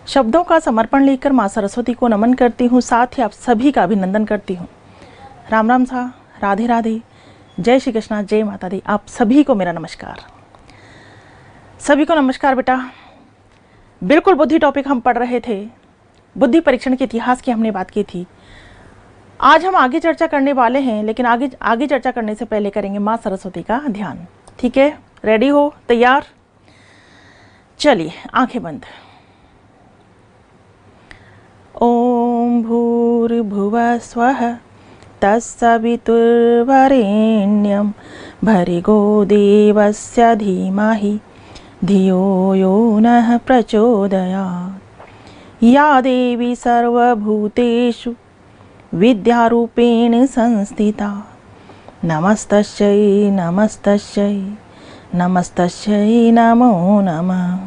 शब्दों का समर्पण लेकर माँ सरस्वती को नमन करती हूँ, साथ ही आप सभी का अभिनंदन करती हूँ। राम राम सा, राधे राधे, जय श्री कृष्णा, जय माता दी। आप सभी को मेरा नमस्कार। सभी को नमस्कार बेटा। बिल्कुल बुद्धि टॉपिक हम पढ़ रहे थे, बुद्धि परीक्षण के इतिहास की हमने बात की थी। आज हम आगे चर्चा करने वाले हैं, लेकिन आगे चर्चा करने से पहले करेंगे माँ सरस्वती का ध्यान। ठीक है, रेडी हो, तैयार? चलिए, आंखें बंद। ओम भूर्भुवः स्वः तत्सवितुर्वरेण्यं भर्गो देवस्य धीमहि धियो यो नः प्रचोदयात्। या देवी सर्वभूतेषु विद्यारूपेण संस्थिता नमस्तस्यै नमस्तस्यै नमस्तस्यै नमो नमः।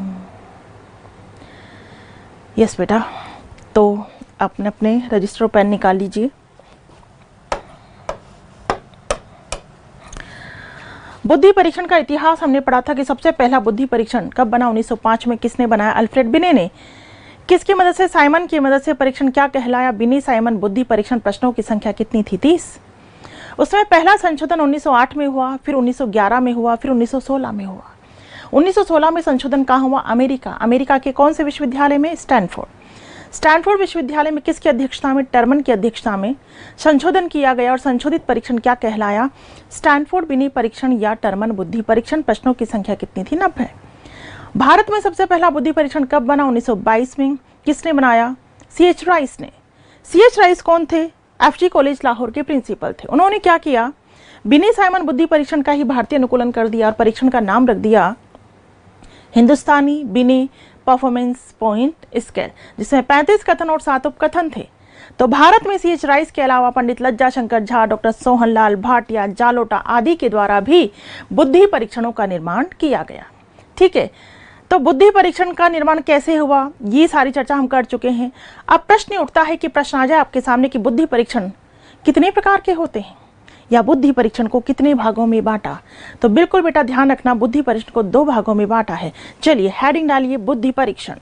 यस बेटा, तो अपने अपने रजिस्टर पेन निकाल लीजिए। बुद्धि परीक्षण का इतिहास हमने पढ़ा था कि सबसे पहला बुद्धि परीक्षण कब बना, 1905 में। किसने बनाया? अल्फ्रेड बिने ने। किसकी मदद से? साइमन की मदद से। परीक्षण क्या कहलाया? बिनी साइमन बुद्धि परीक्षण। प्रश्नों की संख्या कितनी थी? 30। उसमें पहला संशोधन 1908 में हुआ, फिर 1911 में हुआ, फिर 1916 में हुआ। 1916 में संशोधन कहाँ हुआ? अमेरिका के कौन से विश्वविद्यालय में? स्टैनफोर्ड विश्वविद्यालय में। किसकी अध्यक्षता में? टर्मन की अध्यक्षता में संशोधन किया गया। और संशोधित परीक्षण क्या कहलाया? स्टैनफोर्ड बिनी परीक्षण या टर्मन बुद्धि परीक्षण। प्रश्नों की संख्या कितनी थी? 90। भारत में सबसे पहला बुद्धि परीक्षण कब बना? 1922 में। किसने बनाया? C.H. राइस ने। C.H. राइस कौन थे? FG कॉलेज लाहौर के प्रिंसिपल थे। उन्होंने क्या किया? बिनी साइमन बुद्धि परीक्षण का ही भारतीय अनुकूलन कर दिया और परीक्षण का नाम रख दिया हिंदुस्तानी बिनी परफॉर्मेंस पॉइंट स्केल, जिसमें 35 कथन और 7 उपकथन थे। तो भारत में C.H. राइस के अलावा पंडित लज्जा शंकर झा, डॉक्टर सोहनलाल भाटिया, जालोटा आदि के द्वारा भी बुद्धि परीक्षणों का निर्माण किया गया। ठीक है, तो बुद्धि परीक्षण का निर्माण कैसे हुआ, ये सारी चर्चा हम कर चुके हैं। अब प्रश्न उठता है कि प्रश्न आ जाए आपके सामने कि बुद्धि परीक्षण कितने प्रकार के होते हैं या बुद्धि परीक्षण को कितने भागों में बांटा। तो बिल्कुल बेटा ध्यान रखना, बुद्धि परीक्षण को 2 भागों में बांटा है। चलिए हेडिंग डालिए, बुद्धि परीक्षण।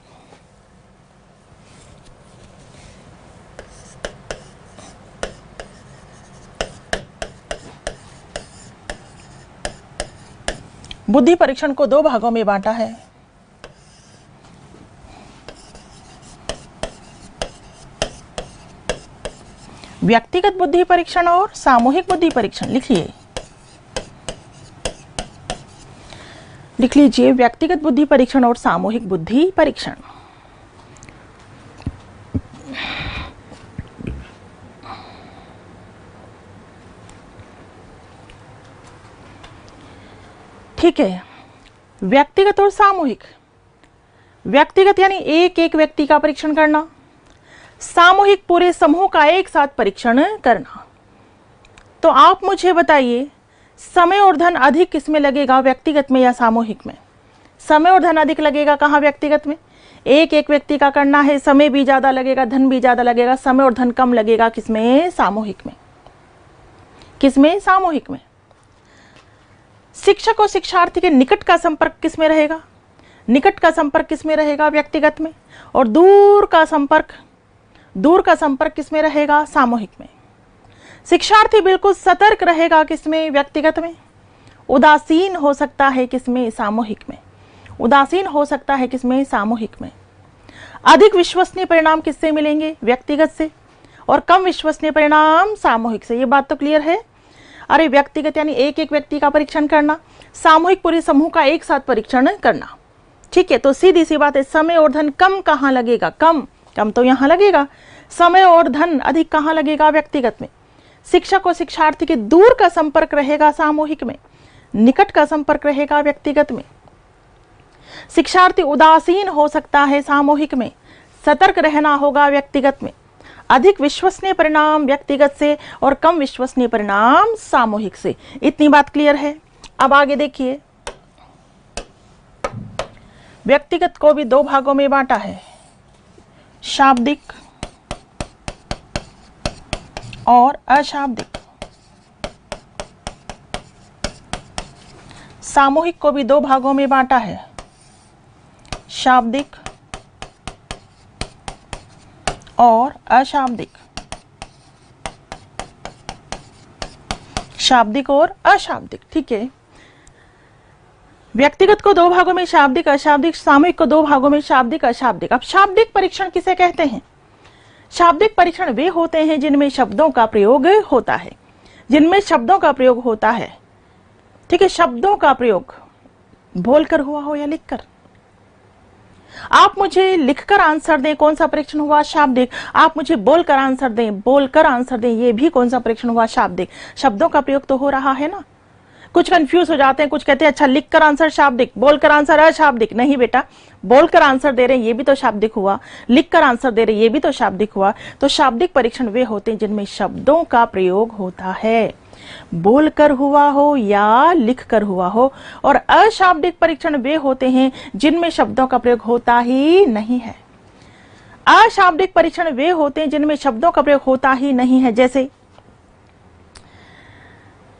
बुद्धि परीक्षण को 2 भागों में बांटा है। व्यक्तिगत बुद्धि परीक्षण और सामूहिक बुद्धि परीक्षण। लिख लीजिए व्यक्तिगत बुद्धि परीक्षण और सामूहिक बुद्धि परीक्षण। ठीक है, व्यक्तिगत और सामूहिक। व्यक्तिगत यानी एक एक व्यक्ति का परीक्षण करना, सामूहिक पूरे समूह का एक साथ परीक्षण करना। तो आप मुझे बताइए, समय और धन अधिक किसमें लगेगा, व्यक्तिगत में या सामूहिक में? समय और धन अधिक लगेगा कहाँ? व्यक्तिगत में। एक एक व्यक्ति का करना है, समय भी ज्यादा लगेगा, धन भी ज्यादा लगेगा। समय और धन कम लगेगा किसमें? सामूहिक में। किसमें? सामूहिक में। शिक्षक और शिक्षार्थी के निकट का संपर्क किसमें रहेगा? निकट का संपर्क किसमें रहेगा? व्यक्तिगत में। और दूर का संपर्क किसमें रहेगा? सामूहिक में। शिक्षार्थी बिल्कुल सतर्क रहेगा किसमें? व्यक्तिगत में। उदासीन हो सकता है किसमें? सामूहिक में। उदासीन हो सकता है किसमें? सामूहिक में। अधिक विश्वसनीय परिणाम किससे मिलेंगे? व्यक्तिगत से। और कम विश्वसनीय परिणाम सामूहिक से। ये बात तो क्लियर है? अरे व्यक्तिगत यानी एक एक व्यक्ति का परीक्षण करना, सामूहिक पूरे समूह का एक साथ परीक्षण करना। ठीक है, तो सीधी सी बात है, समय और धन कम कहाँ लगेगा? कम तो यहाँ लगेगा। समय और धन अधिक कहाँ लगेगा? व्यक्तिगत में। शिक्षक और शिक्षार्थी के दूर का संपर्क रहेगा सामूहिक में, निकट का संपर्क रहेगा व्यक्तिगत में। शिक्षार्थी उदासीन हो सकता है सामूहिक में, सतर्क रहना होगा व्यक्तिगत में। अधिक विश्वसनीय परिणाम व्यक्तिगत से और कम विश्वसनीय परिणाम सामूहिक से। इतनी बात क्लियर है? अब आगे देखिए, व्यक्तिगत को भी 2 भागों में बांटा है, शाब्दिक और अशाब्दिक। सामूहिक को भी 2 भागों में बांटा है, शाब्दिक और अशाब्दिक, शाब्दिक और अशाब्दिक। ठीक है, व्यक्तिगत को दो भागों में शाब्दिक अशाब्दिक, सामूहिक को दो भागों में शाब्दिक अशाब्दिक। अब शाब्दिक परीक्षण किसे कहते हैं? शाब्दिक परीक्षण वे होते हैं जिनमें शब्दों का प्रयोग होता है, जिनमें शब्दों का प्रयोग होता है। ठीक है, शब्दों का प्रयोग बोलकर हुआ हो या लिखकर। आप मुझे लिखकर आंसर दें, कौन सा परीक्षण हुआ? शाब्दिक। आप मुझे बोलकर आंसर दें, बोलकर आंसर दें, ये भी कौन सा परीक्षण हुआ? शाब्दिक। शब्दों का प्रयोग तो हो रहा है ना। कुछ कंफ्यूज हो जाते हैं, कुछ कहते हैं अच्छा लिखकर आंसर शाब्दिक, बोलकर आंसर अशाब्दिक। नहीं बेटा, बोलकर आंसर दे रहे हैं ये भी तो शाब्दिक हुआ, लिखकर आंसर दे रहे हैं ये भी तो शाब्दिक हुआ। तो शाब्दिक परीक्षण वे होते हैं जिनमें शब्दों का प्रयोग होता है, बोलकर हुआ हो या लिखकर हुआ हो। और अशाब्दिक परीक्षण वे होते हैं जिनमें शब्दों का प्रयोग होता ही नहीं है। अशाब्दिक परीक्षण वे होते हैं जिनमें शब्दों का प्रयोग होता ही नहीं है।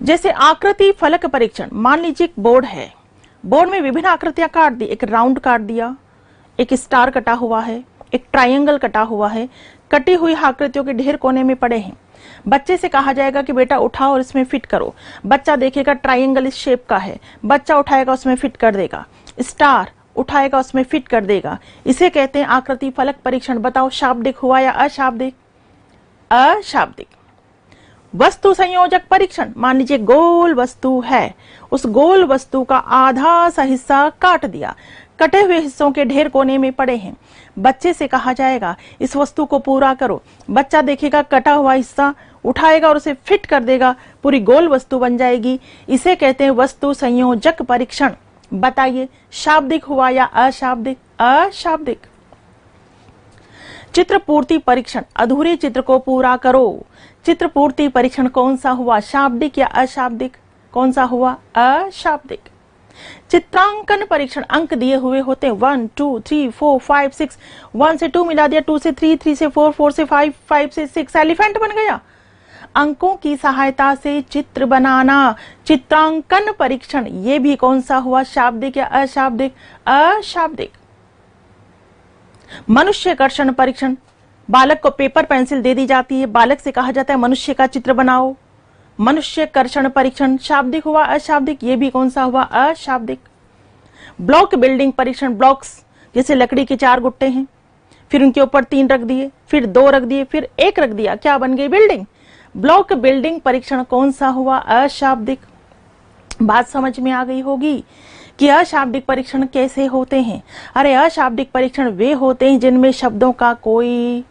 जैसे आकृति फलक परीक्षण। मान लीजिए एक बोर्ड है, बोर्ड में विभिन्न आकृतियां काट दी, एक राउंड काट दिया, एक स्टार कटा हुआ है, एक ट्रायंगल कटा हुआ है। कटी हुई आकृतियों के ढेर कोने में पड़े हैं। बच्चे से कहा जाएगा कि बेटा उठाओ और इसमें फिट करो। बच्चा देखेगा ट्रायंगल इस शेप का है, बच्चा उठाएगा उसमें फिट कर देगा, स्टार उठाएगा उसमें फिट कर देगा। इसे कहते हैं आकृति फलक परीक्षण। बताओ शाब्दिक हुआ या अशाब्दिक? अशाब्दिक। वस्तु संयोजक परीक्षण। मान लीजिए गोल वस्तु है, उस गोल वस्तु का आधा सा हिस्सा काट दिया, कटे हुए हिस्सों के ढेर कोने में पड़े हैं। बच्चे से कहा जाएगा इस वस्तु को पूरा करो। बच्चा देखेगा कटा हुआ हिस्सा, उठाएगा और उसे फिट कर देगा, पूरी गोल वस्तु बन जाएगी। इसे कहते हैं वस्तु संयोजक परीक्षण। बताइए शाब्दिक हुआ या अशाब्दिक? अशाब्दिक। चित्र पूर्ति परीक्षण। अधूरे चित्र को पूरा करो। चित्र पूर्ति परीक्षण कौन सा हुआ? शाब्दिक या अशाब्दिक? कौन सा हुआ? अशाब्दिक। चित्रांकन परीक्षण। अंक दिए हुए होते हैं 1 2 3 4 5 6। 1 से 2 मिला दिया, 2 से 3, 3 से 4, 4 से 5, 5 से 6, एलिफेंट बन गया। अंकों की सहायता से चित्र बनाना, चित्रांकन परीक्षण, ये भी कौन सा हुआ? शाब्दिक या अशाब्दिक? अशाब्दिक। मनुष्य कर्षण परीक्षण। बालक को पेपर पेंसिल दे दी जाती है, बालक से कहा जाता है मनुष्य का चित्र बनाओ। मनुष्य कर्षण परीक्षण शाब्दिक हुआ अशाब्दिक? ये भी कौन सा हुआ? अशाब्दिक। ब्लॉक बिल्डिंग परीक्षण। ब्लॉक्स जैसे लकड़ी के 4 गुट्टे हैं, फिर उनके ऊपर 3 रख दिए, फिर 2 रख दिए, फिर 1 रख दिया, क्या बन गई? बिल्डिंग। ब्लॉक बिल्डिंग परीक्षण कौन सा हुआ? अशाब्दिक। बात समझ में आ गई होगी कि अशाब्दिक परीक्षण कैसे होते हैं। अरे अशाब्दिक परीक्षण वे होते हैं जिनमें शब्दों का कोई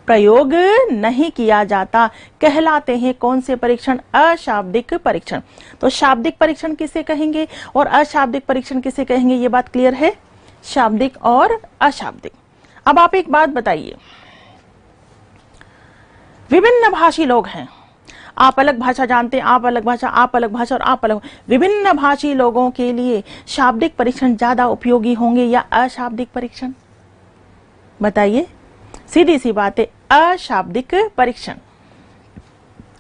प्रयोग नहीं किया जाता, कहलाते हैं कौन से परीक्षण? अशाब्दिक परीक्षण। तो शाब्दिक परीक्षण किसे कहेंगे और अशाब्दिक परीक्षण किसे कहेंगे? ये बात क्लियर है, शाब्दिक और अशाब्दिक। अब आप एक बात बताइए, विभिन्न भाषी लोग हैं, आप अलग भाषा जानते हैं, आप अलग भाषा, आप अलग भाषा और आप अलग। विभिन्न भाषी लोगों के लिए शाब्दिक परीक्षण ज्यादा उपयोगी होंगे या अशाब्दिक परीक्षण? बताइए, सीधी सी बात है, अशाब्दिक परीक्षण।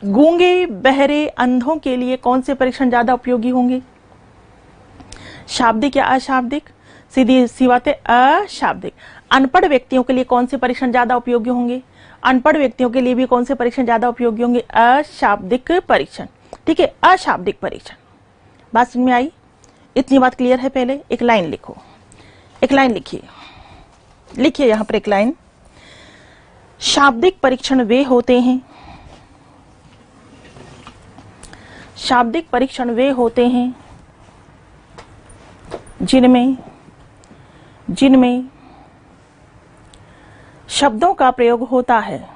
गूंगे बहरे अंधों के लिए कौन से परीक्षण ज्यादा उपयोगी होंगे? शाब्दिक या अशाब्दिक? सीधी सी बात है, अशाब्दिक। अनपढ़ व्यक्तियों के लिए कौन से परीक्षण ज्यादा उपयोगी होंगे? अनपढ़ व्यक्तियों के लिए भी कौन से परीक्षण ज्यादा उपयोगी होंगे? अशाब्दिक परीक्षण। ठीक है, अशाब्दिक परीक्षण। बात समझ में आई? इतनी बात क्लियर है। पहले एक लाइन लिखो, एक लाइन लिखिए, लिखिए यहां पर एक लाइन। शाब्दिक परीक्षण वे होते हैं, शाब्दिक परीक्षण वे होते हैं जिनमें शब्दों का प्रयोग होता है,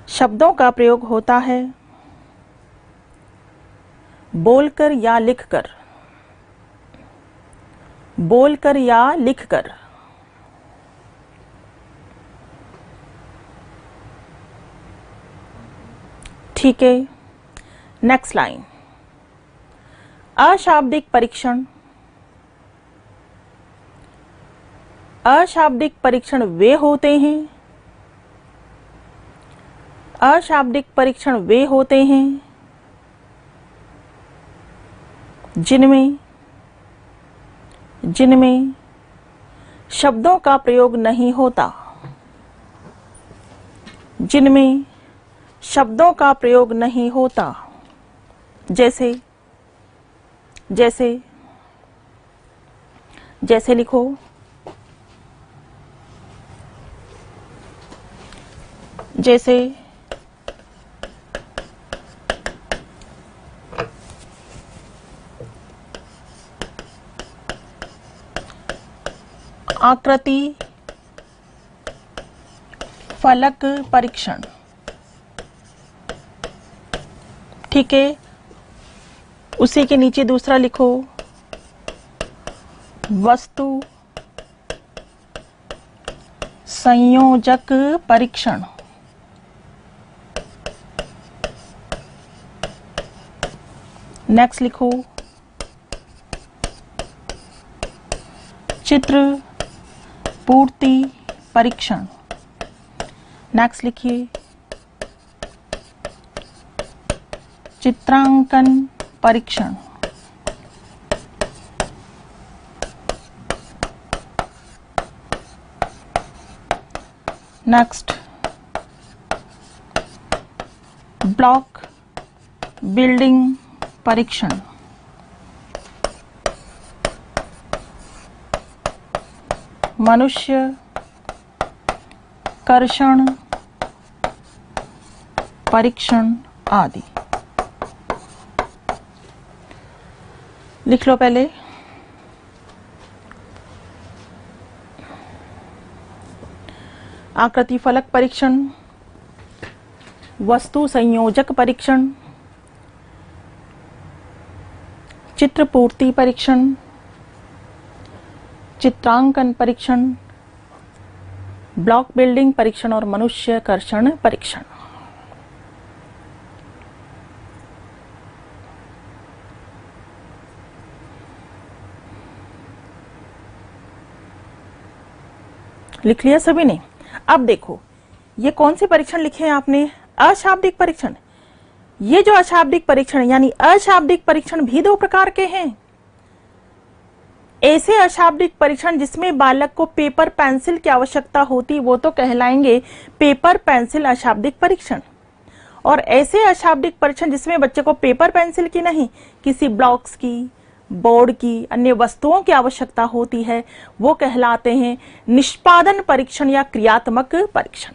शब्दों का प्रयोग होता है बोलकर या लिखकर, बोलकर या लिखकर। ठीक है, नेक्स्ट लाइन। अशाब्दिक परीक्षण। अशाब्दिक परीक्षण वे होते हैं, अशाब्दिक परीक्षण वे होते हैं जिनमें शब्दों का प्रयोग नहीं होता, जिनमें शब्दों का प्रयोग नहीं होता, जैसे जैसे जैसे लिखो, जैसे आकृति फलक परीक्षण। ठीक है, उसी के नीचे दूसरा लिखो, वस्तु संयोजक परीक्षण। नेक्स्ट लिखो, चित्र पूर्ति परीक्षण। नेक्स्ट लिखिए, चित्रांकन परीक्षण। नेक्स्ट, ब्लॉक बिल्डिंग परीक्षण। मनुष्य कर्षण परीक्षण आदि। लिख लो पहले, आकृति फलक परीक्षण, वस्तु संयोजक परीक्षण, चित्र पूर्ति परीक्षण, चित्रांकन परीक्षण, ब्लॉक बिल्डिंग परीक्षण और मनुष्य कर्षण परीक्षण। लिख लिया सभी ने? अब देखो, ये कौन से परीक्षण लिखे हैं आपने? अशाब्दिक परीक्षण। ये जो अशाब्दिक परीक्षण यानी अशाब्दिक परीक्षण भी दो प्रकार के हैं। ऐसे अशाब्दिक परीक्षण जिसमें बालक को पेपर पेंसिल की आवश्यकता होती, वो तो कहलाएंगे पेपर पेंसिल अशाब्दिक परीक्षण। और ऐसे अशाब्दिक परीक्षण जिसमें बच्चे को पेपर पेंसिल की नहीं, किसी ब्लॉक्स की, बोर्ड की, अन्य वस्तुओं की आवश्यकता होती है, वो कहलाते हैं निष्पादन परीक्षण या क्रियात्मक परीक्षण।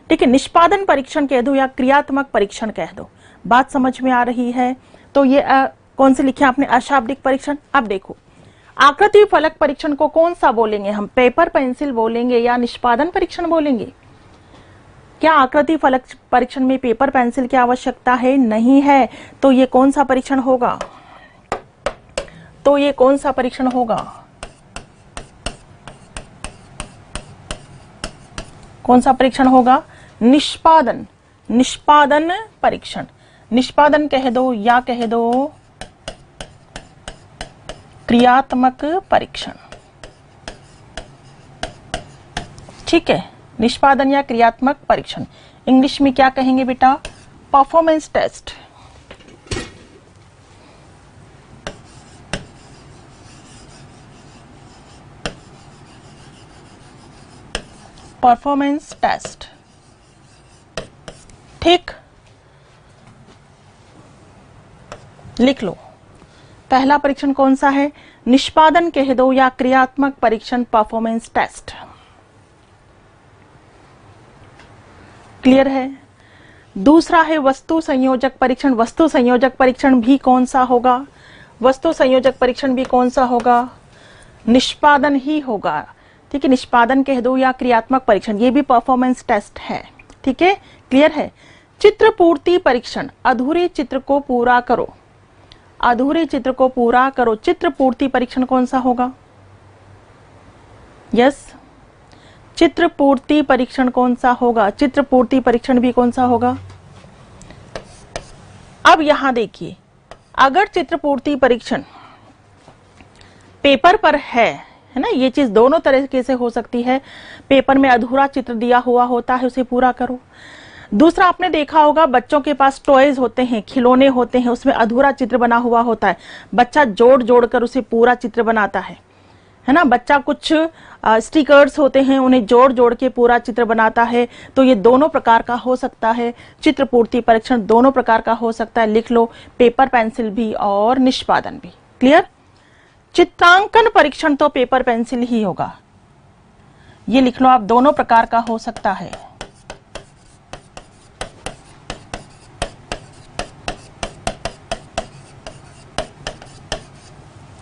ठीक है, निष्पादन परीक्षण कह दो या क्रियात्मक परीक्षण कह दो। बात समझ में आ रही है? तो ये कौन से लिखे आपने? अशाब्दिक परीक्षण। अब देखो, आकृति फलक परीक्षण को कौन सा बोलेंगे हम? पेपर पेंसिल बोलेंगे या निष्पादन परीक्षण बोलेंगे? क्या आकृति फलक परीक्षण में पेपर पेंसिल की आवश्यकता है? नहीं है। तो ये कौन सा परीक्षण होगा? तो ये कौन सा परीक्षण होगा? कौन सा परीक्षण होगा? निष्पादन, निष्पादन परीक्षण। निष्पादन कह दो या कह दो क्रियात्मक परीक्षण। ठीक है, निष्पादन या क्रियात्मक परीक्षण। इंग्लिश में क्या कहेंगे बेटा? Performance test. Performance test. ठीक, लिख लो। पहला परीक्षण कौन सा है? निष्पादन कह दो या क्रियात्मक परीक्षण, परफॉर्मेंस टेस्ट। क्लियर है? दूसरा है वस्तु संयोजक परीक्षण। वस्तु संयोजक परीक्षण भी कौन सा होगा? वस्तु संयोजक परीक्षण भी कौन सा होगा? निष्पादन ही होगा। ठीक है, निष्पादन कह दो या क्रियात्मक परीक्षण, ये भी परफॉर्मेंस टेस्ट है। ठीक है, क्लियर है? चित्र पूर्ति परीक्षण, अधूरे चित्र को पूरा करो। अधूरे चित्र को पूरा करो, चित्र पूर्ति परीक्षण कौन सा होगा? यस, चित्र पूर्ति परीक्षण कौन सा होगा? चित्र पूर्ति परीक्षण भी कौन सा होगा? अब यहां देखिए, अगर चित्र पूर्ति परीक्षण पेपर पर है ना, ये चीज दोनों तरीके से हो सकती है। पेपर में अधूरा चित्र दिया हुआ होता है, उसे पूरा करो। दूसरा, आपने देखा होगा बच्चों के पास टॉयज होते हैं, खिलौने होते हैं, उसमें अधूरा चित्र बना हुआ होता है, बच्चा जोड़ जोड़ कर उसे पूरा चित्र बनाता है है ना। बच्चा कुछ स्टिकर्स होते हैं, उन्हें जोड़ जोड़ के पूरा चित्र बनाता है, तो ये दोनों प्रकार का हो सकता है। चित्र पूर्ति परीक्षण दोनों प्रकार का हो सकता है, लिख लो, पेपर पेंसिल भी और निष्पादन भी। क्लियर। चित्रांकन परीक्षण तो पेपर पेंसिल ही होगा, ये लिख लो आप, दोनों प्रकार का हो सकता है।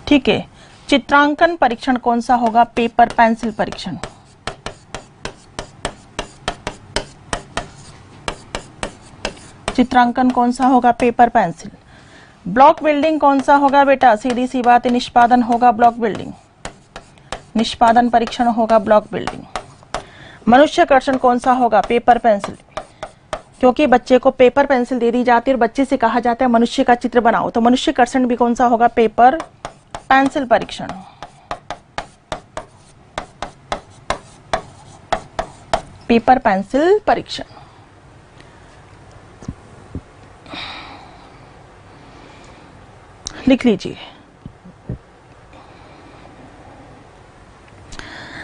ठीक है, चित्रांकन परीक्षण कौन सा होगा? पेपर पेंसिल परीक्षण। चित्रांकन कौन सा होगा? Paper pencil. ब्लॉक बिल्डिंग कौन सा होगा बेटा? सीधी सी बात है, निष्पादन होगा ब्लॉक बिल्डिंग। निष्पादन परीक्षण होगा ब्लॉक बिल्डिंग। मनुष्य कर्षण कौन सा होगा? पेपर पेंसिल, क्योंकि बच्चे को पेपर पेंसिल दे दी जाती है और बच्चे से कहा जाता है मनुष्य का चित्र बनाओ, तो मनुष्य कर्षण भी कौन सा होगा? पेपर पेंसिल परीक्षण। पेपर पेंसिल परीक्षण। लिख लीजिए।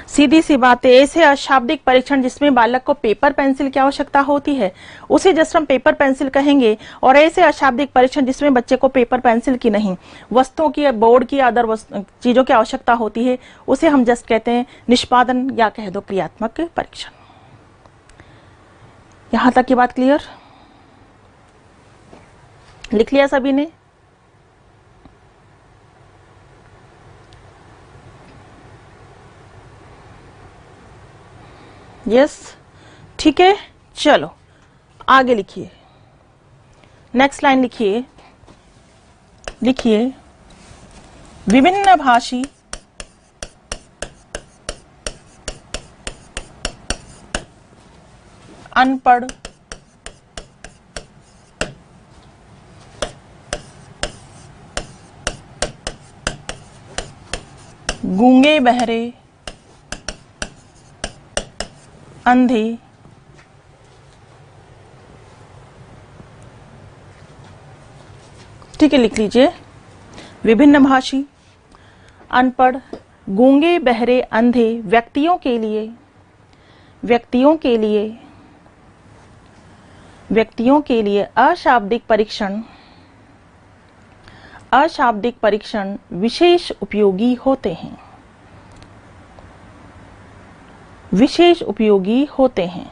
सीधी सी बात है, ऐसे अशाब्दिक परीक्षण जिसमें बालक को पेपर पेंसिल की आवश्यकता होती है उसे जस्ट हम पेपर पेंसिल कहेंगे, और ऐसे अशाब्दिक परीक्षण जिसमें बच्चे को पेपर पेंसिल की नहीं, वस्तुओं की, बोर्ड की, अदर चीजों की आवश्यकता होती है, उसे हम जस्ट कहते हैं निष्पादन या कह दो क्रियात्मक परीक्षण। यहां तक की बात क्लियर? लिख लिया सभी ने? यस, ठीक है। चलो आगे लिखिए, नेक्स्ट लाइन लिखिए। लिखिए, विभिन्न भाषी अनपढ़ गूंगे बहरे अंधे ठीक है, लिख लीजिए। विभिन्न भाषी अनपढ़ गूंगे बहरे अंधे व्यक्तियों के लिए अशाब्दिक परीक्षण विशेष उपयोगी होते हैं। विशेष उपयोगी होते हैं।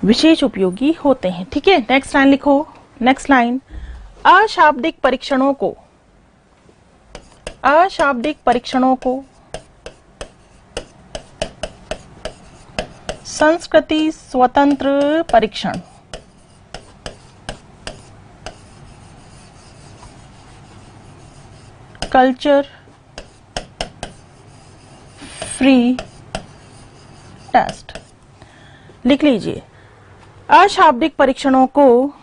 विशेष उपयोगी होते हैं। ठीक है, नेक्स्ट लाइन लिखो। नेक्स्ट लाइन, अशाब्दिक परीक्षणों को संस्कृति स्वतंत्र परीक्षण कल्चर फ्री टेस्ट लिख लीजिए। अशाब्दिक परीक्षणों को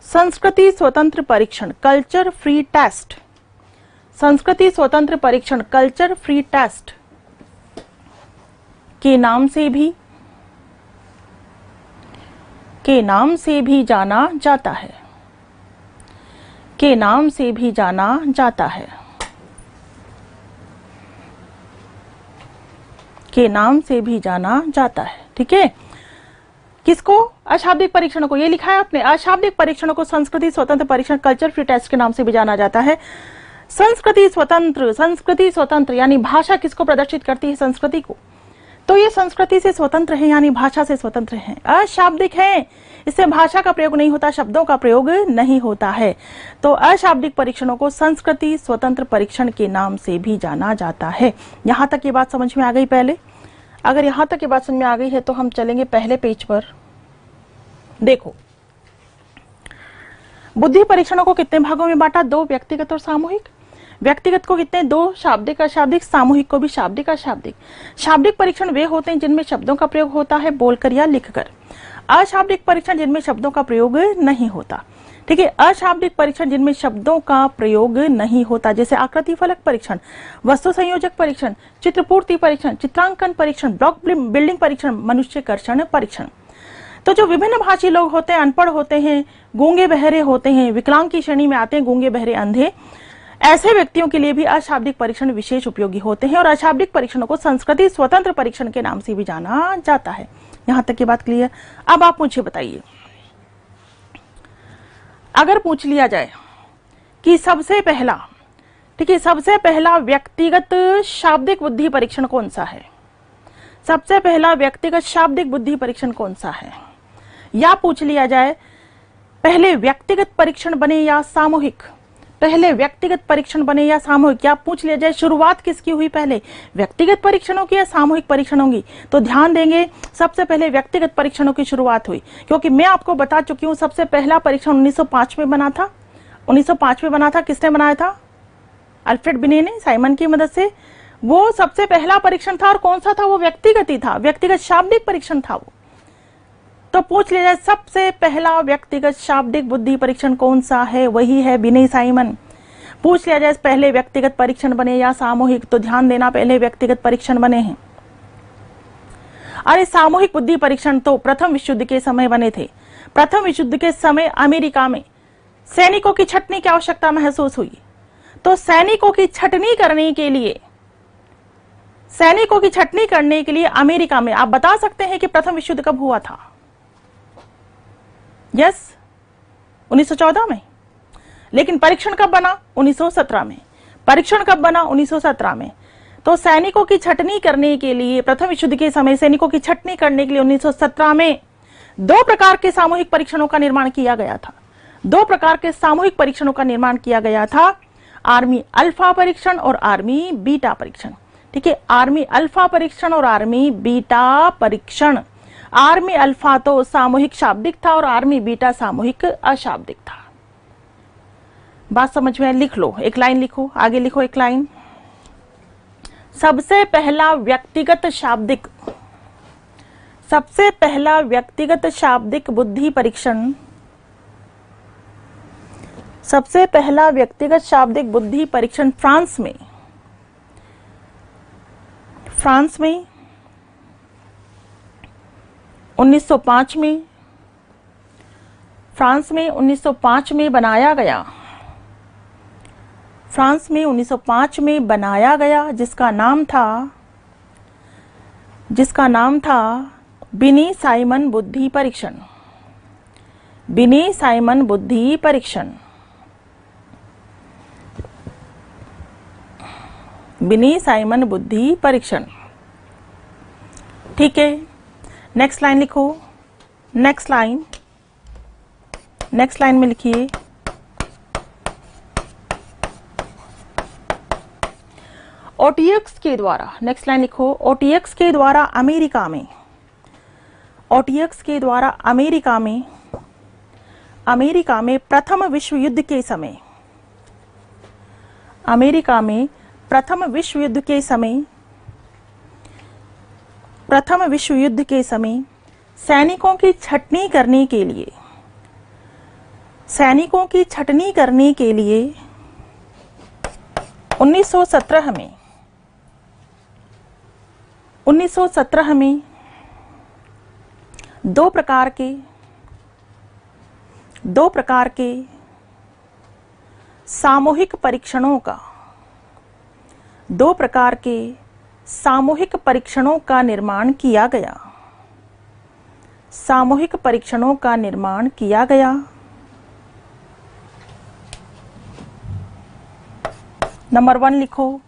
संस्कृति स्वतंत्र परीक्षण कल्चर फ्री टेस्ट, संस्कृति स्वतंत्र परीक्षण कल्चर फ्री टेस्ट के नाम से भी जाना जाता है। के नाम से भी जाना जाता है। के नाम से भी जाना जाता है। ठीक है, किसको? अशाब्दिक परीक्षणों को। ये लिखा है आपने, अशाब्दिक परीक्षणों को संस्कृति स्वतंत्र परीक्षण कल्चर फ्री टेस्ट के नाम से भी जाना जाता है। संस्कृति स्वतंत्र यानी भाषा किसको प्रदर्शित करती है? संस्कृति को। तो ये संस्कृति से स्वतंत्र है यानी भाषा से स्वतंत्र है। अशाब्दिक है, इससे भाषा का प्रयोग नहीं होता, शब्दों का प्रयोग नहीं होता है। तो अशाब्दिक परीक्षणों को संस्कृति स्वतंत्र परीक्षण के नाम से भी जाना जाता है। यहां तक ये बात समझ में आ गई? पहले अगर यहां तक ये बात समझ में आ गई है तो हम चलेंगे पहले पेज पर। देखो, बुद्धि परीक्षणों को कितने भागों में बांटा? 2, व्यक्तिगत और सामूहिक। व्यक्तिगत को कितने? 2, शाब्दिक अशाब्दिक। सामूहिक को भी शाब्दिक अशाब्दिक। शाब्दिक परीक्षण वे होते हैं जिनमें शब्दों का प्रयोग होता है बोलकर या लिखकर। अशाब्दिक परीक्षण जिनमें शब्दों का प्रयोग नहीं होता। ठीक है, अशाब्दिक परीक्षण जिनमें शब्दों का प्रयोग नहीं होता, जैसे आकृति फलक परीक्षण, वस्तु संयोजक परीक्षण, चित्रपूर्ति परीक्षण, चित्रांकन परीक्षण, ब्लॉक बिल्डिंग परीक्षण, मनुष्य कर्षण परीक्षण। तो जो विभिन्न भाषी लोग होते हैं, अनपढ़ होते हैं, गूंगे बहरे होते हैं, विकलांग की श्रेणी में आते हैं गूंगे बहरे अंधे, ऐसे व्यक्तियों के लिए भी अशाब्दिक परीक्षण विशेष उपयोगी होते हैं और अशाब्दिक परीक्षणों को संस्कृति स्वतंत्र परीक्षण के नाम से भी जाना जाता है। यहां तक की बात क्लियर। अब आप मुझे बताइए, अगर पूछ लिया जाए कि सबसे पहला, ठीक है, सबसे पहला व्यक्तिगत शाब्दिक बुद्धि परीक्षण कौन सा है, सबसे पहला व्यक्तिगत शाब्दिक बुद्धि परीक्षण कौन सा है, या पूछ लिया जाए पहले व्यक्तिगत परीक्षण बने या सामूहिक, पहले व्यक्तिगत परीक्षण बने या सामूहिक, या पूछ लिया जाए शुरुआत किसकी हुई पहले, व्यक्तिगत परीक्षणों की या सामूहिक परीक्षणों की, तो ध्यान देंगे सबसे पहले व्यक्तिगत परीक्षणों की शुरुआत हुई, क्योंकि मैं आपको बता चुकी हूं सबसे पहला परीक्षण 1905 में बना था। 1905 में बना था, किसने बनाया था, अल्फ्रेड बिने ने, साइमन की मदद से। वो सबसे पहला परीक्षण था और कौन सा था, वो व्यक्तिगत ही था, व्यक्तिगत शाब्दिक परीक्षण था वो। तो पूछ लिया जाए सबसे पहला व्यक्तिगत शाब्दिक बुद्धि परीक्षण कौन सा है, वही है बिने साइमन। पूछ लिया जाए पहले व्यक्तिगत परीक्षण बने या सामूहिक, तो ध्यान देना पहले व्यक्तिगत परीक्षण बने हैं। अरे सामूहिक बुद्धि परीक्षण तो प्रथम विश्व युद्ध के समय बने थे। प्रथम विश्व युद्ध के समय अमेरिका में सैनिकों की छटनी की आवश्यकता महसूस हुई, तो सैनिकों की छटनी करने के लिए, सैनिकों की छटनी करने के लिए अमेरिका में, आप बता सकते हैं कि प्रथम विश्व युद्ध कब हुआ था, यस 1914 में। लेकिन परीक्षण कब बना, 1917 में। परीक्षण कब बना, 1917 में। तो सैनिकों की छटनी करने के लिए, प्रथम विश्व युद्ध के समय सैनिकों की छटनी करने के लिए 1917 में दो प्रकार के सामूहिक परीक्षणों का निर्माण किया गया था। दो प्रकार के सामूहिक परीक्षणों का निर्माण किया गया था, आर्मी अल्फा परीक्षण और आर्मी बीटा परीक्षण। ठीक है, आर्मी अल्फा परीक्षण और आर्मी बीटा परीक्षण। आर्मी अल्फा तो सामूहिक शाब्दिक था और आर्मी बीटा सामूहिक अशाब्दिक था। बात समझ में, लिख लो, एक लाइन लिखो, आगे लिखो एक लाइन। सबसे पहला व्यक्तिगत शाब्दिक, सबसे पहला व्यक्तिगत शाब्दिक बुद्धि परीक्षण, सबसे पहला व्यक्तिगत शाब्दिक बुद्धि परीक्षण फ्रांस में, फ्रांस में 1905 में, फ्रांस में 1905 में बनाया गया, फ्रांस में 1905 में बनाया गया, जिसका नाम था बिने साइमन बुद्धि परीक्षण। बिने साइमन बुद्धि परीक्षण, बिने साइमन बुद्धि परीक्षण। ठीक है, नेक्स्ट लाइन लिखो, नेक्स्ट लाइन, नेक्स्ट लाइन में लिखिए, ओटीएक्स के द्वारा, नेक्स्ट लाइन लिखो, ओटीएक्स के द्वारा अमेरिका में, ओटीएक्स के द्वारा अमेरिका में, अमेरिका में प्रथम विश्व युद्ध के समय, अमेरिका में प्रथम विश्व युद्ध के समय, प्रथम विश्व युद्ध के समय सैनिकों की छटनी करने के लिए, सैनिकों की छटनी करने के लिए 1917 में, 1917 में दो प्रकार के सामूहिक परीक्षणों का, दो प्रकार के सामूहिक परीक्षणों का निर्माण किया गया, सामूहिक परीक्षणों का निर्माण किया गया। नंबर 1 लिखो,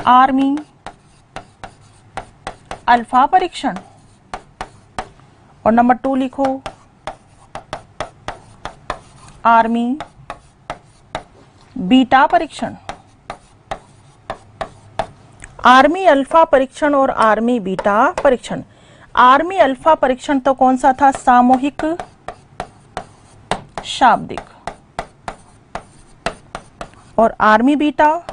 आर्मी अल्फा परीक्षण, और नंबर 2 लिखो, आर्मी बीटा परीक्षण। आर्मी अल्फा परीक्षण और आर्मी बीटा परीक्षण। आर्मी अल्फा परीक्षण तो कौन सा था, सामूहिक शाब्दिक, और आर्मी बीटा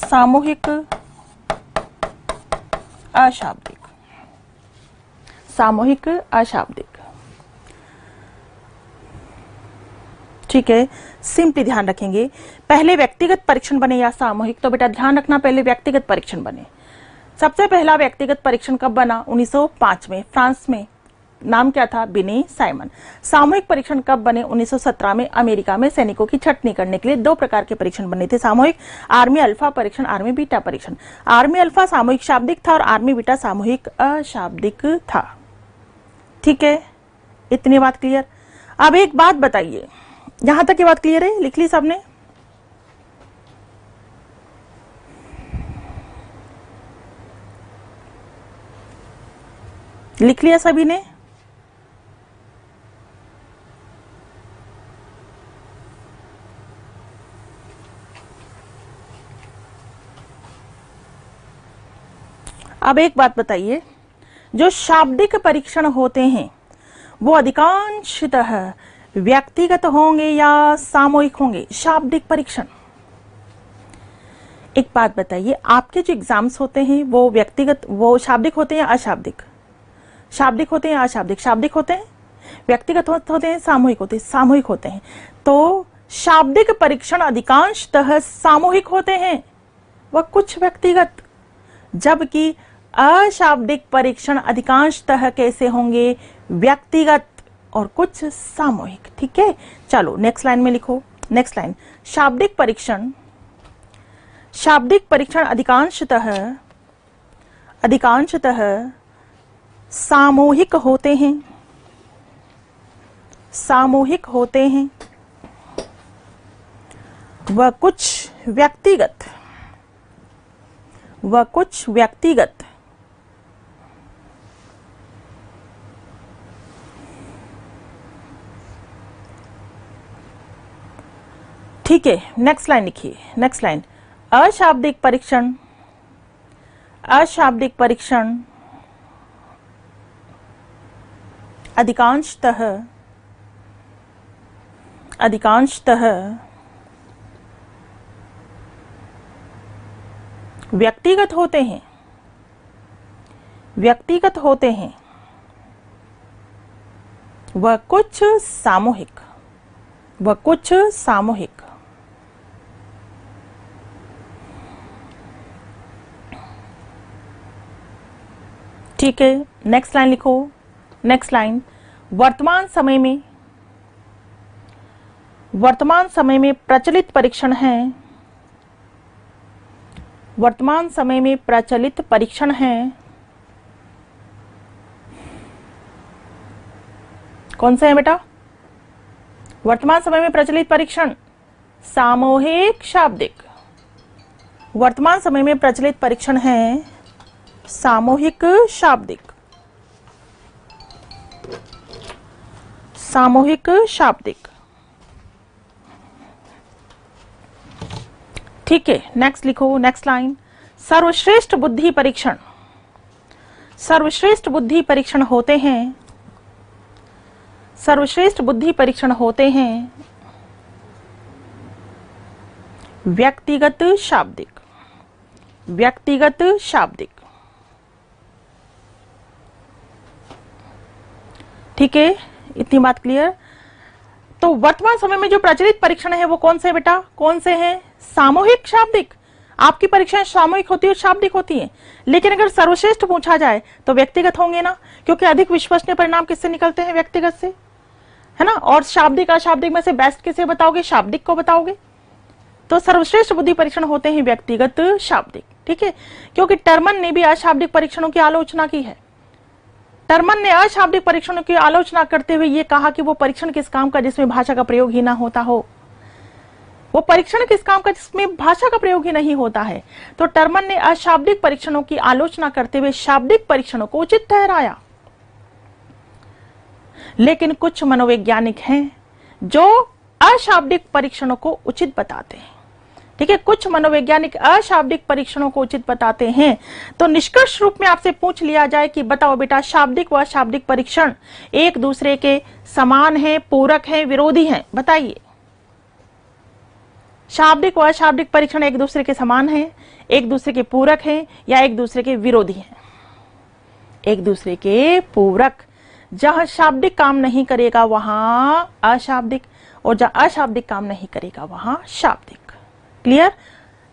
सामूहिक अशाब्दिक, सामूहिक अशाब्दिक। ठीक है, सिंपली ध्यान रखेंगे, पहले व्यक्तिगत परीक्षण बने या सामूहिक, तो बेटा ध्यान रखना पहले व्यक्तिगत परीक्षण बने। सबसे पहला व्यक्तिगत परीक्षण कब बना? 1905 में, फ्रांस में। नाम क्या था? बिनी साइमन। सामूहिक परीक्षण कब बने? 1917 में, अमेरिका में सैनिकों की छटनी करने के लिए 2 प्रकार के परीक्षण बने थे सामूहिक, आर्मी अल्फा परीक्षण, आर्मी बीटा परीक्षण। आर्मी अल्फा सामूहिक शाब्दिक था और आर्मी बीटा सामूहिक अशाब्दिक था। ठीक है, इतनी बात क्लियर। अब एक बात बताइए, यहां तक की बात क्लियर है? लिख ली सबने? लिख लिया सभी ने? अब एक बात बताइए, जो शाब्दिक परीक्षण होते हैं वो अधिकांशतः व्यक्तिगत होंगे या सामूहिक होंगे? शाब्दिक परीक्षण। एक बात बताइए, आपके जो एग्जाम्स होते हैं वो व्यक्तिगत, वो शाब्दिक होते हैं या अशाब्दिक? शाब्दिक होते हैं या अशाब्दिक? शाब्दिक होते हैं। व्यक्तिगत होते हैं, सामूहिक होते हैं? सामूहिक होते हैं। तो शाब्दिक परीक्षण अधिकांशतः सामूहिक होते हैं व कुछ व्यक्तिगत, जबकि अशाब्दिक परीक्षण अधिकांशतः कैसे होंगे? व्यक्तिगत और कुछ सामूहिक। ठीक है, चलो नेक्स्ट लाइन में लिखो। नेक्स्ट लाइन, शाब्दिक परीक्षण अधिकांशतः सामूहिक होते हैं, सामूहिक होते हैं व कुछ व्यक्तिगत ठीक है, नेक्स्ट लाइन लिखिए। नेक्स्ट लाइन, अशाब्दिक परीक्षण अधिकांशतः व्यक्तिगत होते हैं व कुछ सामूहिक। ठीक है, नेक्स्ट लाइन लिखो। नेक्स्ट लाइन, वर्तमान समय में प्रचलित परीक्षण है, वर्तमान समय में प्रचलित परीक्षण है, कौन सा है बेटा? वर्तमान समय में प्रचलित परीक्षण सामूहिक शाब्दिक। वर्तमान समय में प्रचलित परीक्षण है सामूहिक शाब्दिक, सामूहिक शाब्दिक। ठीक है, नेक्स्ट लिखो। नेक्स्ट लाइन, सर्वश्रेष्ठ बुद्धि परीक्षण होते हैं, सर्वश्रेष्ठ बुद्धि परीक्षण होते हैं व्यक्तिगत शाब्दिक। ठीक है, इतनी बात क्लियर। तो वर्तमान समय में जो प्रचलित परीक्षण है वो कौन से बेटा? कौन से हैं? सामूहिक शाब्दिक। आपकी परीक्षाएं सामूहिक होती है और शाब्दिक होती हैं, लेकिन अगर सर्वश्रेष्ठ पूछा जाए तो व्यक्तिगत होंगे ना, क्योंकि अधिक विश्वसनीय परिणाम किससे निकलते हैं? व्यक्तिगत से, है ना। और शाब्दिक अशाब्दिक में से बेस्ट किसे बताओगे? शाब्दिक को बताओगे। तो सर्वश्रेष्ठ बुद्धि परीक्षण होते हैं व्यक्तिगत शाब्दिक। ठीक है, क्योंकि टर्मन ने भी अशाब्दिक परीक्षणों की आलोचना की है। टर्मन ने अशाब्दिक परीक्षणों की आलोचना करते हुए यह कहा कि वो परीक्षण किस काम का जिसमें भाषा का प्रयोग ही ना होता हो, वो परीक्षण किस काम का जिसमें भाषा का प्रयोग ही नहीं होता है। तो टर्मन ने अशाब्दिक परीक्षणों की आलोचना करते हुए शाब्दिक परीक्षणों को उचित ठहराया। लेकिन कुछ मनोवैज्ञानिक हैं जो अशाब्दिक परीक्षणों को उचित बताते हैं। ठीक है, कुछ मनोवैज्ञानिक अशाब्दिक परीक्षणों को उचित बताते हैं। तो निष्कर्ष रूप में आपसे पूछ लिया जाए कि बताओ बेटा, शाब्दिक व अशाब्दिक परीक्षण एक दूसरे के समान हैं, पूरक हैं, विरोधी हैं? बताइए, शाब्दिक व अशाब्दिक परीक्षण एक दूसरे के समान हैं, एक दूसरे के पूरक हैं, या एक दूसरे के विरोधी हैं? एक दूसरे के पूरक। जहां शाब्दिक काम नहीं करेगा वहां अशाब्दिक, और जहां अशाब्दिक काम नहीं करेगा वहां शाब्दिक। क्लियर?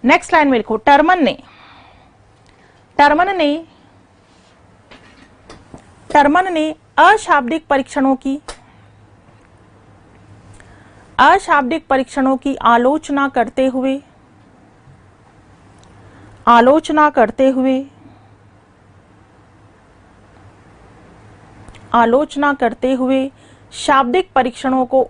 नेक्स्ट लाइन में लिखो, टर्मन ने टर्मन ने अशाब्दिक परीक्षणों की आलोचना करते हुए शाब्दिक परीक्षणों को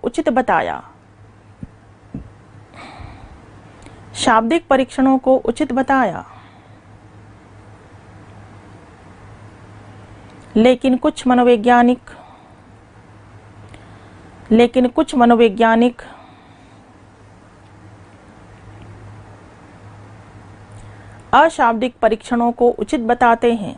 उचित बताया। लेकिन कुछ मनोवैज्ञानिक अशाब्दिक परीक्षणों को उचित बताते हैं।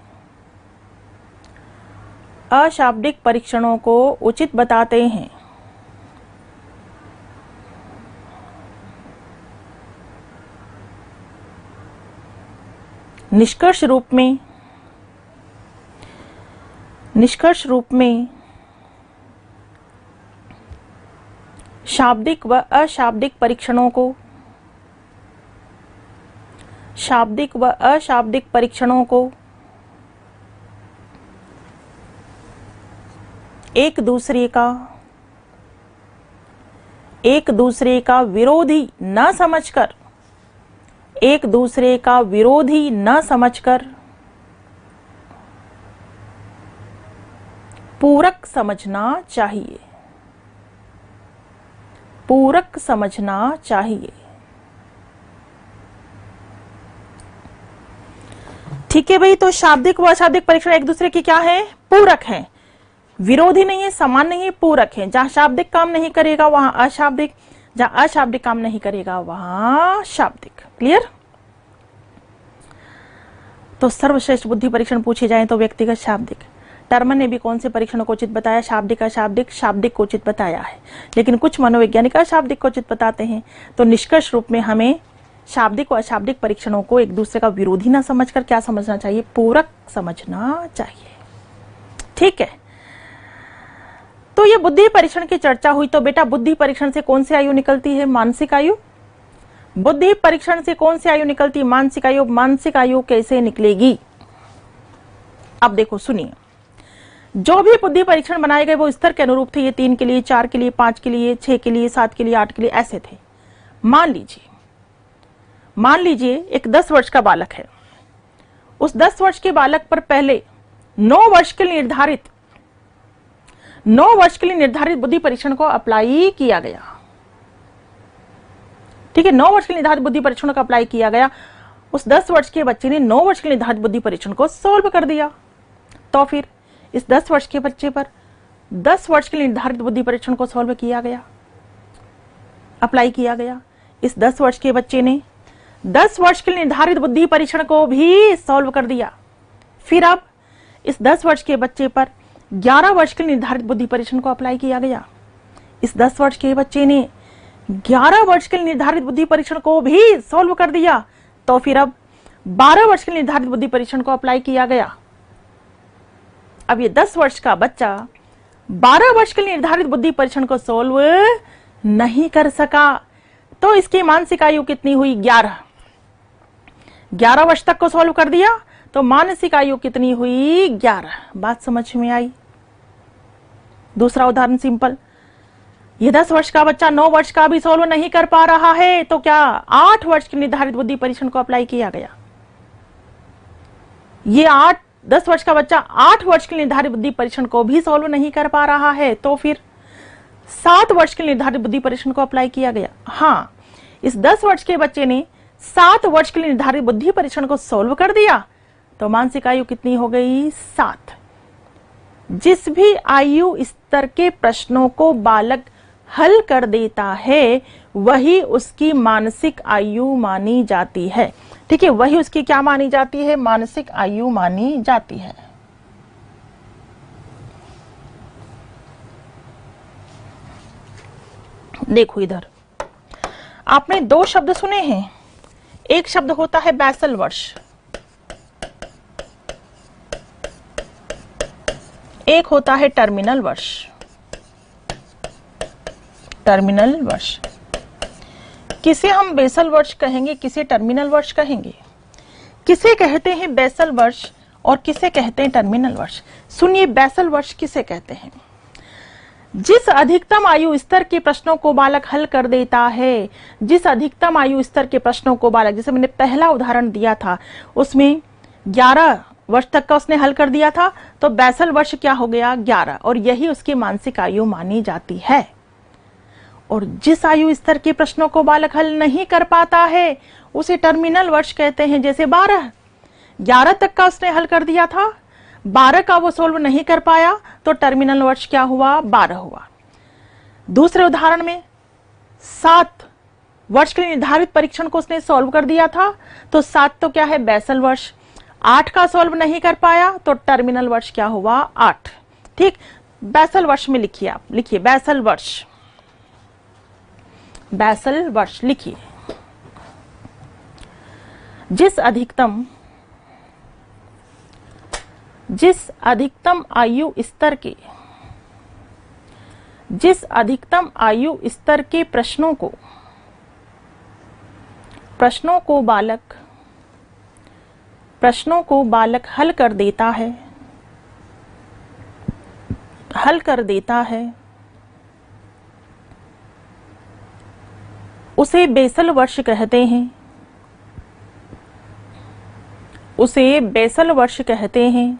निष्कर्ष रूप में शाब्दिक व अशाब्दिक परीक्षणों को एक दूसरे का विरोधी न समझकर पूरक समझना चाहिए। ठीक है भाई, तो शाब्दिक व अशाब्दिक परीक्षण एक दूसरे की क्या है? पूरक है, विरोधी नहीं है, समान नहीं है, पूरक है। जहां शाब्दिक काम नहीं करेगा वहां अशाब्दिक, जहां अशाब्दिक काम नहीं करेगा वहां शाब्दिक। क्लियर? तो सर्वश्रेष्ठ बुद्धि परीक्षण पूछे जाए तो व्यक्तिगत शाब्दिक। टर्मन ने भी कौन से परीक्षणों को उचित बताया? शाब्दिक अशाब्दिक, शाब्दिक को उचित बताया है, लेकिन कुछ मनोवैज्ञानिक अशाब्दिक को उचित बताते हैं। तो निष्कर्ष रूप में हमें शाब्दिक और अशाब्दिक परीक्षणों को एक दूसरे का विरोधी ना समझकर क्या समझना चाहिए? पूरक समझना चाहिए। ठीक है, तो ये बुद्धि परीक्षण की चर्चा हुई। तो बेटा बुद्धि परीक्षण से कौन सी आयु निकलती है? मानसिक आयु। बुद्धि परीक्षण से कौन सी आयु निकलती? मानसिक आयु। मानसिक आयु कैसे निकलेगी? अब देखो, सुनिए, जो भी बुद्धि परीक्षण बनाए गए वो स्तर के अनुरूप थे। ये 3 के लिए, 4 के लिए, 5 के लिए, 6 के लिए, 7 के लिए, 8 के लिए, ऐसे थे। मान लीजिए एक 10 वर्ष का बालक है। उस 10 वर्ष के बालक पर पहले 9 वर्ष के लिए निर्धारित बुद्धि परीक्षण को अप्लाई किया गया। ठीक है, 9 वर्ष के निर्धारित बुद्धि परीक्षण को अप्लाई किया गया। उस 10 वर्ष के बच्चे ने 9 वर्ष के निर्धारित बुद्धि परीक्षण को सॉल्व कर दिया। तो फिर इस 10 वर्ष के बच्चे पर 10 वर्ष के निर्धारित बुद्धि परीक्षण को सॉल्व किया गया, अप्लाई किया गया। इस 10 वर्ष के बच्चे ने 10 वर्ष के निर्धारित बुद्धि परीक्षण को भी सॉल्व कर दिया। फिर अब इस 10 वर्ष के बच्चे पर 11 वर्ष के निर्धारित बुद्धि परीक्षण को अप्लाई किया गया। इस 10 वर्ष के बच्चे ने 11 वर्ष के निर्धारित बुद्धि परीक्षण को भी सॉल्व कर दिया। तो फिर अब 12 वर्ष के निर्धारित बुद्धि परीक्षण को अप्लाई किया गया। अब ये 10 वर्ष का बच्चा 12 वर्ष के निर्धारित बुद्धि परीक्षण को सॉल्व नहीं कर सका, तो इसकी मानसिक आयु कितनी हुई? 11 वर्ष तक को सॉल्व कर दिया, तो मानसिक आयु कितनी हुई? 11। बात समझ में आई? दूसरा उदाहरण सिंपल, ये 10 वर्ष का बच्चा 9 वर्ष का भी सॉल्व नहीं कर पा रहा है, तो क्या 8 वर्ष के निर्धारित बुद्धि परीक्षण को अप्लाई किया गया? ये 10 वर्ष का बच्चा 8 वर्ष के निर्धारित बुद्धि परीक्षण को भी सॉल्व नहीं कर पा रहा है, तो फिर 7 वर्ष के निर्धारित बुद्धि परीक्षण को अप्लाई किया गया। हाँ, इस 10 वर्ष के बच्चे ने 7 वर्ष के निर्धारित बुद्धि परीक्षण को सॉल्व कर दिया, तो मानसिक आयु कितनी हो गई? 7। जिस भी आयु स्तर के प्रश्नों को बालक हल कर देता है वही उसकी मानसिक आयु मानी जाती है। ठीक है, वही उसकी क्या मानी जाती है? मानसिक आयु मानी जाती है। देखो इधर आपने 2 शब्द सुने हैं। एक शब्द होता है बैसल वर्ष, एक होता है टर्मिनल वर्ष। टर्मिनल वर्ष किसे हम बेसल वर्ष कहेंगे, किसे टर्मिनल वर्ष कहेंगे? किसे कहते हैं बेसल वर्ष और किसे कहते हैं टर्मिनल वर्ष? सुनिए, बेसल वर्ष किसे कहते हैं? जिस अधिकतम आयु स्तर के प्रश्नों को बालक हल कर देता है, जिस अधिकतम आयु स्तर के प्रश्नों को बालक, जैसे मैंने पहला उदाहरण दिया था उसमें 11 वर्ष तक का उसने हल कर दिया था, तो बेसल वर्ष क्या हो गया? 11, और यही उसकी मानसिक आयु मानी जाती है। और जिस आयु स्तर के प्रश्नों को बालक हल नहीं कर पाता है उसे टर्मिनल वर्ष कहते हैं। जैसे 11 तक का उसने हल कर दिया था, 12 का वो सोल्व नहीं कर पाया, तो टर्मिनल वर्ष क्या हुआ? 12 हुआ। दूसरे उदाहरण में 7 वर्ष के निर्धारित परीक्षण को उसने सॉल्व कर दिया था, तो 7 तो क्या है? बेसल वर्ष। 8 का सॉल्व नहीं कर पाया, तो टर्मिनल वर्ष क्या हुआ? 8। ठीक, बेसल वर्ष में लिखिए, आप लिखिए बेसल वर्ष, बेसल वर्ष लिखिए। जिस अधिकतम आयु स्तर के प्रश्नों को बालक हल कर देता है उसे बेसल वर्ष कहते हैं, उसे बेसल वर्ष कहते हैं।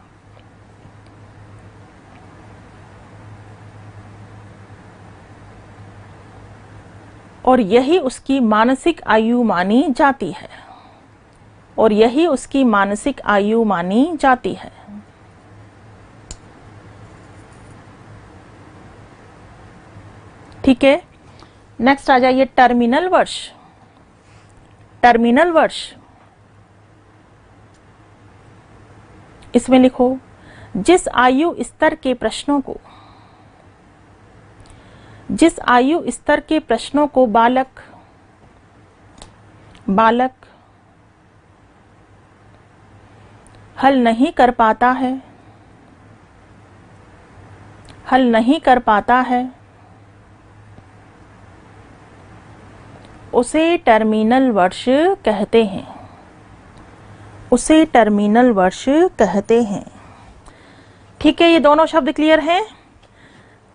और यही उसकी मानसिक आयु मानी जाती है, और यही उसकी मानसिक आयु मानी जाती है। ठीक है, नेक्स्ट आ जाइए टर्मिनल वर्ष। टर्मिनल वर्ष, इसमें लिखो जिस आयु स्तर के प्रश्नों को बालक हल नहीं कर पाता है उसे टर्मिनल वर्ष कहते हैं, उसे टर्मिनल वर्ष कहते हैं। ठीक है, ये दोनों शब्द क्लियर हैं?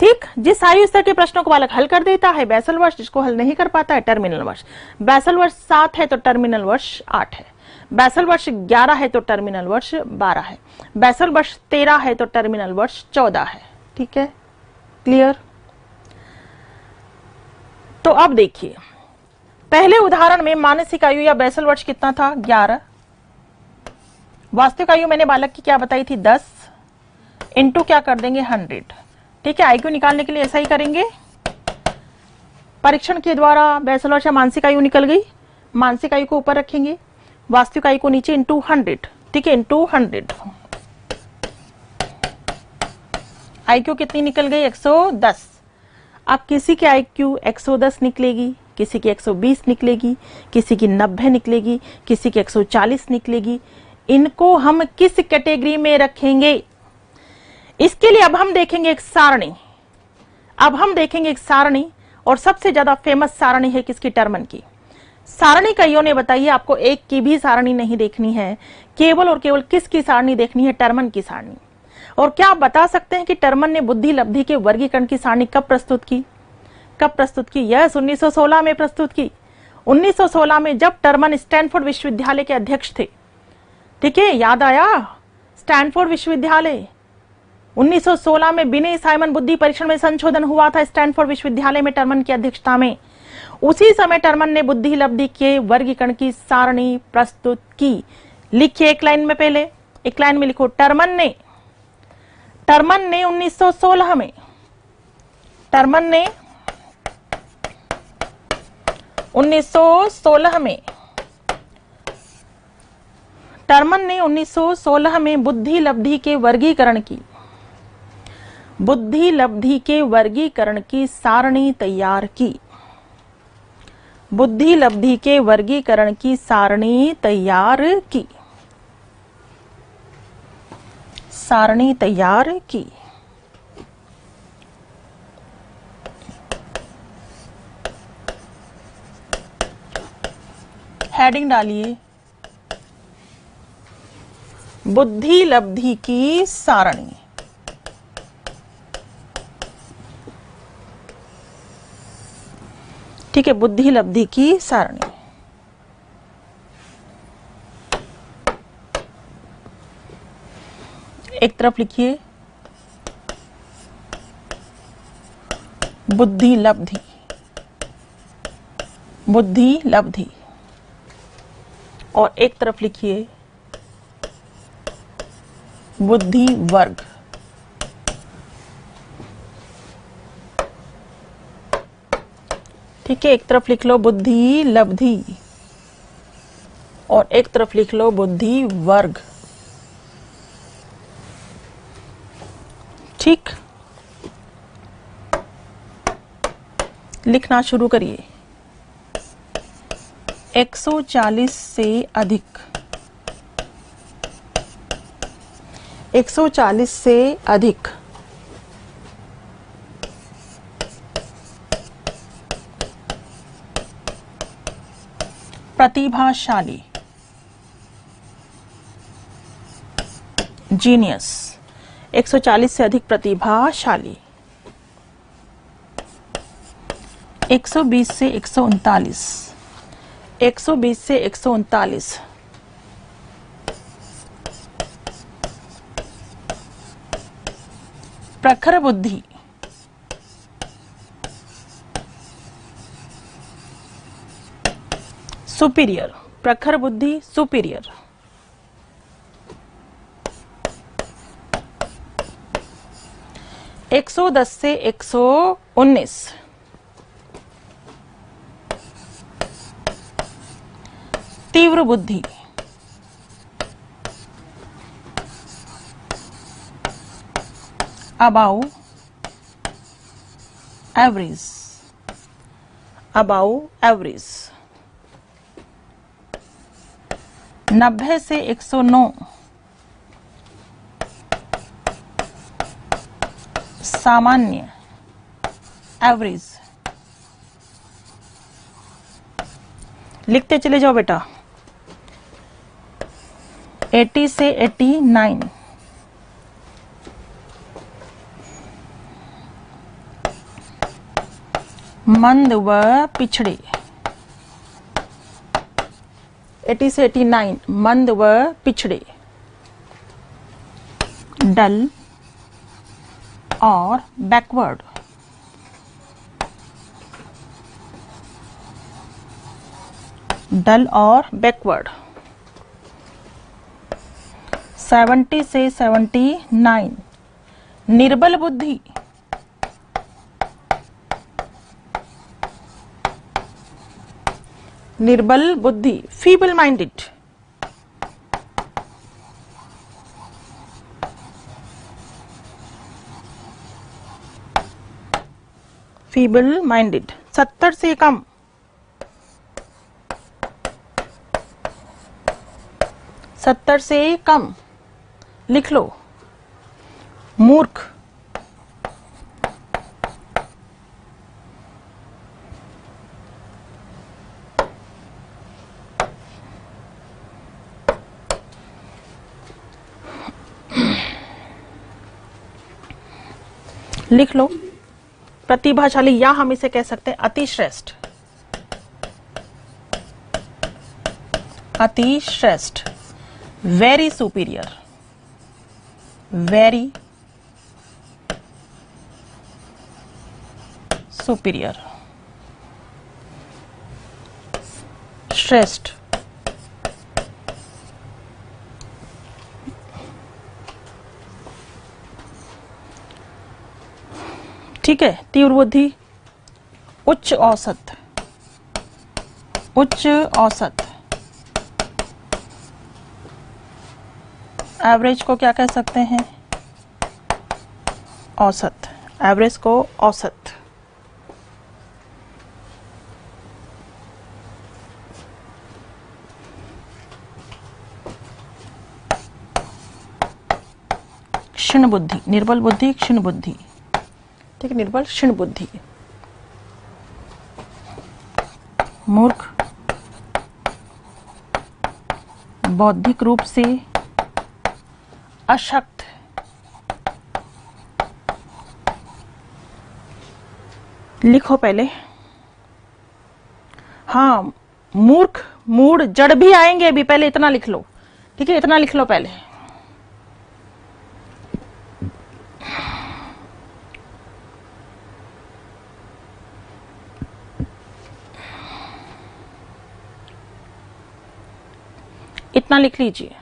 ठीक, जिस आयु स्तर के प्रश्नों को बालक हल कर देता है बेसल वर्ष, जिसको हल नहीं कर पाता है टर्मिनल वर्ष। बेसल वर्ष 7 है तो टर्मिनल वर्ष 8 है। बेसल वर्ष 11 है तो टर्मिनल वर्ष 12 है। बेसल वर्ष 13 है तो टर्मिनल वर्ष 14 है। ठीक है, क्लियर? तो अब देखिए, पहले उदाहरण में मानसिक आयु या बेसल वर्ष कितना था? 11। वास्तविक आयु मैंने बालक की क्या बताई थी? 10 इंटू क्या कर देंगे? 100। ठीक है, आईक्यू निकालने के लिए ऐसा ही करेंगे। परीक्षण के द्वारा बेसल वर्ष या मानसिक आयु निकल गई, मानसिक आयु को ऊपर रखेंगे, वास्तविक आयु को नीचे, इंटू 100। ठीक है, इंटू 100। आईक्यू कितनी निकल गई? 110। अब किसी की आईक्यू 110 निकलेगी, किसी की 120 निकलेगी, किसी की 90 निकलेगी, किसी की 140 निकलेगी। इनको हम किस कैटेगरी में रखेंगे? इसके लिए अब हम देखेंगे एक सारणी। और सबसे ज्यादा फेमस सारणी है किसकी? टर्मन की। सारणी कईयों ने बताइए, आपको एक की भी सारणी नहीं देखनी है, केवल और केवल किसकी सारणी देखनी है? टर्मन की सारणी। और क्या आप बता सकते हैं कि टर्मन ने बुद्धि लब्धि के वर्गीकरण की सारणी कब प्रस्तुत की? यस, 1916 में प्रस्तुत की। 1916 में जब टर्मन स्टैनफोर्ड विश्वविद्यालय के अध्यक्ष थे। ठीक है, याद आया? स्टैनफोर्ड विश्वविद्यालय 1916 में बिने साइमन बुद्धि परीक्षण में संशोधन हुआ था स्टैनफोर्ड विश्वविद्यालय में टर्मन की अध्यक्षता में। उसी समय टर्मन ने बुद्धि लब्धि के वर्गीकरण की सारणी प्रस्तुत की। लिखिए एक लाइन में, पहले एक लाइन में लिखो, टर्मन ने 1916 में 1916 में बुद्धि लब्धि के वर्गीकरण की सारणी तैयार की। बुद्धि लब्धि के वर्गीकरण की सारणी तैयार की। हेडिंग डालिए, बुद्धि लब्धि की सारणी। ठीक है, बुद्धि लब्धि की सारणी। एक तरफ लिखिए बुद्धि लब्धि, बुद्धि लब्धि, और एक तरफ लिखिए बुद्धि वर्ग। ठीक है, एक तरफ लिख लो बुद्धि लब्धि और एक तरफ लिख लो बुद्धि वर्ग। ठीक, लिखना शुरू करिए। 140 से अधिक, 140 से अधिक प्रतिभाशाली, जीनियस, 140 से अधिक प्रतिभाशाली। 120 से 139, 120 से 139 प्रखर बुद्धि, सुपीरियर, प्रखर बुद्धि सुपीरियर। 110 से 119 तीव्र बुद्धि, अबाउ एवरेज, अबाउ एवरेज। 90 से 109 सामान्य, एवरेज। लिखते चले जाओ बेटा। 80 से 89 मंद व पिछड़े, 80 से 89 मंद व पिछड़े। डल और बैकवर्ड, डल और बैकवर्ड। 70 से 79 निर्बल बुद्धि, निर्बल बुद्धि फीबल माइंडेड। Feeble minded. 70 से कम, 70 से कम लिख लो मूर्ख, लिख लो प्रतिभाशाली, या हम इसे कह सकते हैं अतिश्रेष्ठ, अतिश्रेष्ठ, वेरी सुपीरियर, वेरी सुपीरियर, श्रेष्ठ। ठीक है, तीव्र बुद्धि उच्च औसत, उच्च औसत। एवरेज को क्या कह सकते हैं? औसत, एवरेज को औसत। क्षीण बुद्धि, निर्बल बुद्धि, क्षीण बुद्धि। ठीक है, निर्बल क्षीण बुद्धि। मूर्ख, बौद्धिक रूप से अशक्त, लिखो पहले। हाँ, मूर्ख, मूड, जड़ भी आएंगे अभी, पहले इतना लिख लो, ठीक है, इतना लिख लो पहले। इतना लिख लीजिए।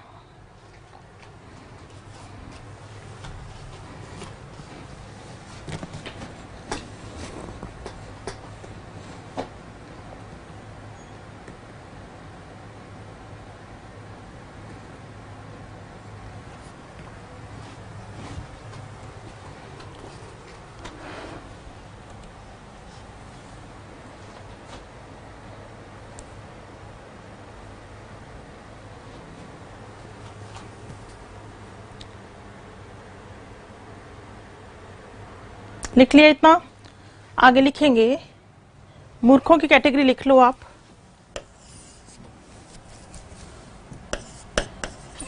लिख लिया इतना? आगे लिखेंगे, मूर्खों की कैटेगरी लिख लो आप।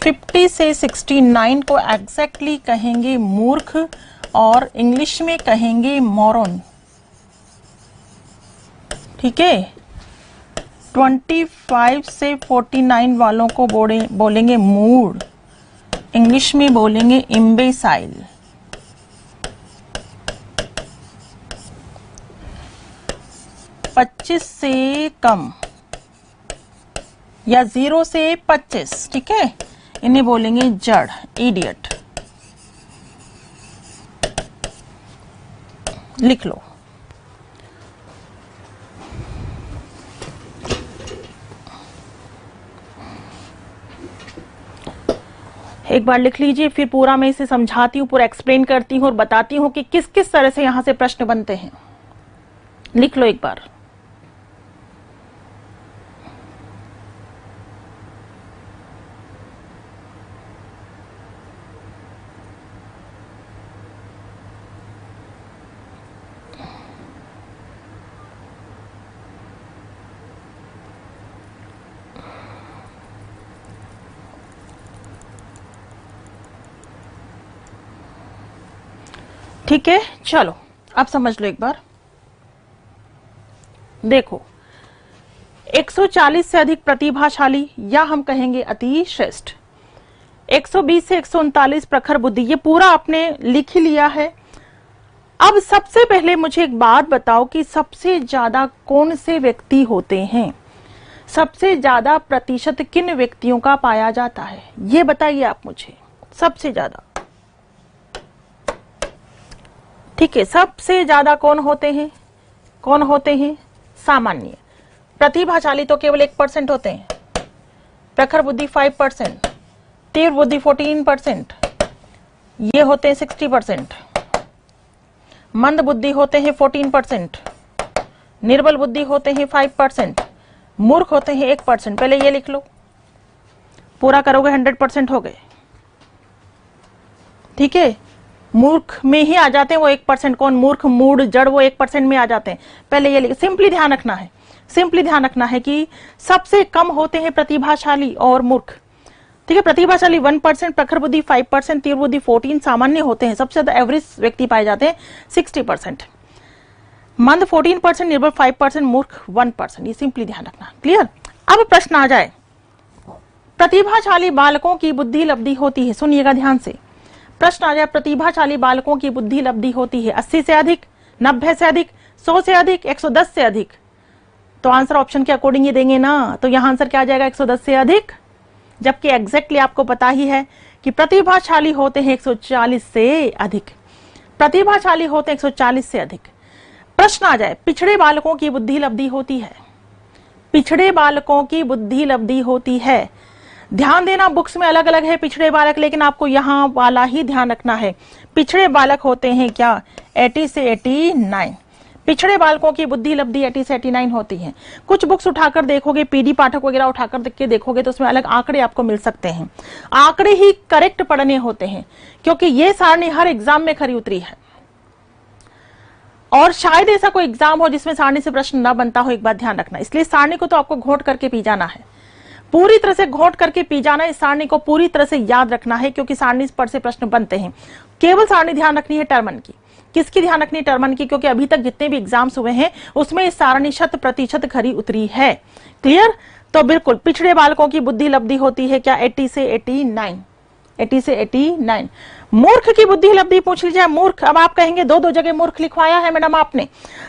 50 से 69 को एग्जैक्टली कहेंगे मूर्ख और इंग्लिश में कहेंगे मॉरन, ठीक है। 25 से 49 वालों को बोलेंगे मूड, इंग्लिश में बोलेंगे इम्बेसाइल। 25 से कम या 0 से 25, ठीक है, इन्हें बोलेंगे जड़, इडियट। लिख लो। एक बार लिख लीजिए, फिर पूरा मैं इसे समझाती हूँ, पूरा एक्सप्लेन करती हूँ और बताती हूँ कि किस किस तरह से यहां से प्रश्न बनते हैं। लिख लो एक बार। ठीक है, चलो अब समझ लो एक बार। देखो, 140 से अधिक प्रतिभाशाली या हम कहेंगे अति श्रेष्ठ, 120 से 139 प्रखर बुद्धि, ये पूरा आपने लिख ही लिया है। अब सबसे पहले मुझे एक बात बताओ कि सबसे ज्यादा कौन से व्यक्ति होते हैं, सबसे ज्यादा प्रतिशत किन व्यक्तियों का पाया जाता है, ये बताइए आप मुझे। सबसे ज्यादा, ठीक है, सबसे ज्यादा कौन होते हैं? कौन होते हैं? सामान्य। प्रतिभाशाली तो केवल 1% होते हैं, प्रखर बुद्धि 5%, तीव्र बुद्धि 14%, ये होते हैं 60%, मंद बुद्धि होते हैं 14%, निर्बल बुद्धि होते हैं 5%, मूर्ख होते हैं 1%। पहले ये लिख लो, पूरा करोगे 100% हो गए, ठीक है। मूर्ख में ही आ जाते हैं वो 1%, कौन? मूर्ख, मूड, जड़, वो 1% में आ जाते हैं। पहले ये सिंपली ध्यान रखना है, सिंपली ध्यान रखना है कि सबसे कम होते हैं प्रतिभाशाली और मूर्ख, ठीक है। प्रतिभाशाली 1%, प्रखर बुद्धि 5%, तीव्र बुद्धि 14, सामान्य होते हैं, सबसे ज्यादा एवरेज व्यक्ति पाए जाते हैं 60%, मंद 14%, निर्बल 5%, मूर्ख 1%। ये सिंपली ध्यान रखना, क्लियर। अब प्रश्न आ जाए, प्रतिभाशाली बालकों की बुद्धि लब्धि होती है, सुनिएगा ध्यान से। प्रश्न आ जाए, प्रतिभाशाली बालकों की बुद्धि लब्धि होती है 80 से अधिक, 90 से अधिक, 100 से अधिक, 110 से अधिक। तो आंसर ऑप्शन के अकॉर्डिंग ये देंगे ना, तो यहां आंसर क्या आ जाएगा? 110 से अधिक, जबकि एग्जैक्टली आपको पता ही है कि प्रतिभाशाली होते हैं 140 से अधिक, प्रतिभाशाली होते हैं 140 से अधिक। प्रश्न आ जाए, पिछड़े बालकों की बुद्धि लब्धि होती है, पिछड़े बालकों की बुद्धि लब्धि होती है। ध्यान देना, बुक्स में अलग अलग है पिछड़े बालक, लेकिन आपको यहां वाला ही ध्यान रखना है। पिछड़े बालक होते हैं क्या? 80 से 89। पिछड़े बालकों की बुद्धि लब्धि 80 से 89 होती है। कुछ बुक्स उठाकर देखोगे, पीडी पाठक वगैरह उठाकर देख के देखोगे तो उसमें अलग आंकड़े आपको मिल सकते हैं। आंकड़े ही करेक्ट पढ़ने होते हैं, क्योंकि ये सारणी हर एग्जाम में खरी उतरी है। और शायद ऐसा कोई एग्जाम हो जिसमें सारणी से प्रश्न न बनता हो, एक बात ध्यान रखना। इसलिए सारणी को तो आपको घोट करके पी जाना है। पूरी तरह से घोट करके पी जाना। इस सारणी को पूरी तरह से याद रखना है क्योंकि सारणी पर से प्रश्न बनते हैं। केवल सारणी ध्यान रखनी है टर्मन की। किसकी ध्यान रखनी है? टर्मन की, क्योंकि अभी तक जितने भी एग्जाम्स हुए हैं उसमें इस सारणी 100% खरी उतरी है। क्लियर? तो बिल्कुल पिछड़े बालकों की बुद्धि लब्धि होती है क्या? 80 से 89, 80 से 89। मूर्ख की बुद्धि लब्धि पूछ ली जाए। मूर्ख, अब आप कहेंगे दो जगह मूर्ख लिखवाया है मैडम आपने।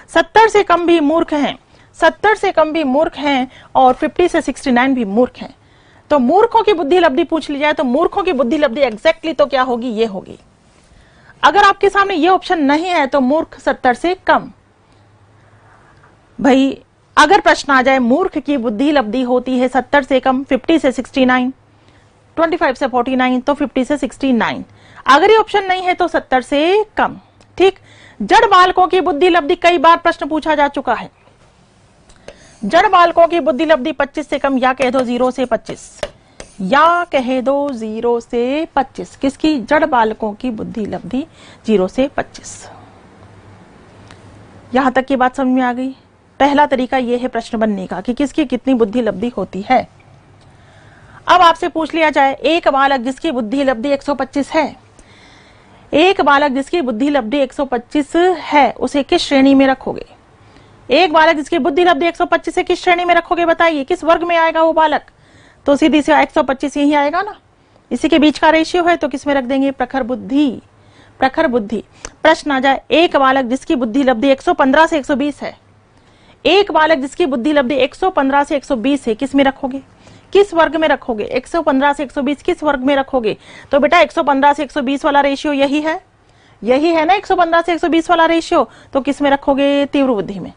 70 से कम भी मूर्ख हैं, 70 से कम भी मूर्ख हैं और 50 से 69 भी मूर्ख हैं। तो मूर्खों की बुद्धि लब्धि पूछ ली जाए तो मूर्खों की बुद्धि लब्धि एग्जैक्टली तो क्या होगी? ये होगी। अगर आपके सामने ये ऑप्शन नहीं है तो मूर्ख 70 से कम। भाई अगर प्रश्न आ जाए मूर्ख की बुद्धि लब्धि होती है 70 से कम, 50 से 69, 25 से 49, तो 50 से 69। अगर ये ऑप्शन नहीं है तो 70 से कम। ठीक। जड़ बालकों की बुद्धि लब्धि, कई बार प्रश्न पूछा जा चुका है। जड़ बालकों की बुद्धि लब्धि 25 से कम, या कह दो 0 से 25, या कह दो 0 से 25। किसकी? जड़ बालकों की बुद्धि लब्धि 0 से 25। यहां तक की बात समझ में आ गई। पहला तरीका यह है प्रश्न बनने का कि किसकी कितनी बुद्धि लब्धि होती है। अब आपसे पूछ लिया जाए एक बालक जिसकी बुद्धि लब्धि 125 है, एक बालक जिसकी बुद्धि लब्धि 125 है उसे किस श्रेणी में रखोगे? एक बालक जिसकी बुद्धि लब्धि 125 है किस श्रेणी में रखोगे? बताइए किस वर्ग में आएगा वो बालक? तो सीधी से 125 यही आएगा ना। इसी के बीच का रेशियो है तो किस में रख देंगे? प्रखर बुद्धि, प्रखर बुद्धि। प्रश्न आ जाए एक बालक जिसकी बुद्धि लब्धि 115 से 120 है, एक बालक जिसकी बुद्धि लब्धि 115 से 120 है, किस में रखोगे? किस वर्ग में रखोगे? 115 से 120 किस वर्ग में रखोगे? तो बेटा 115 से 120 वाला रेशियो यही है, यही है ना 115 से 120 वाला रेशियो। तो किस में रखोगे? तीव्र बुद्धि में।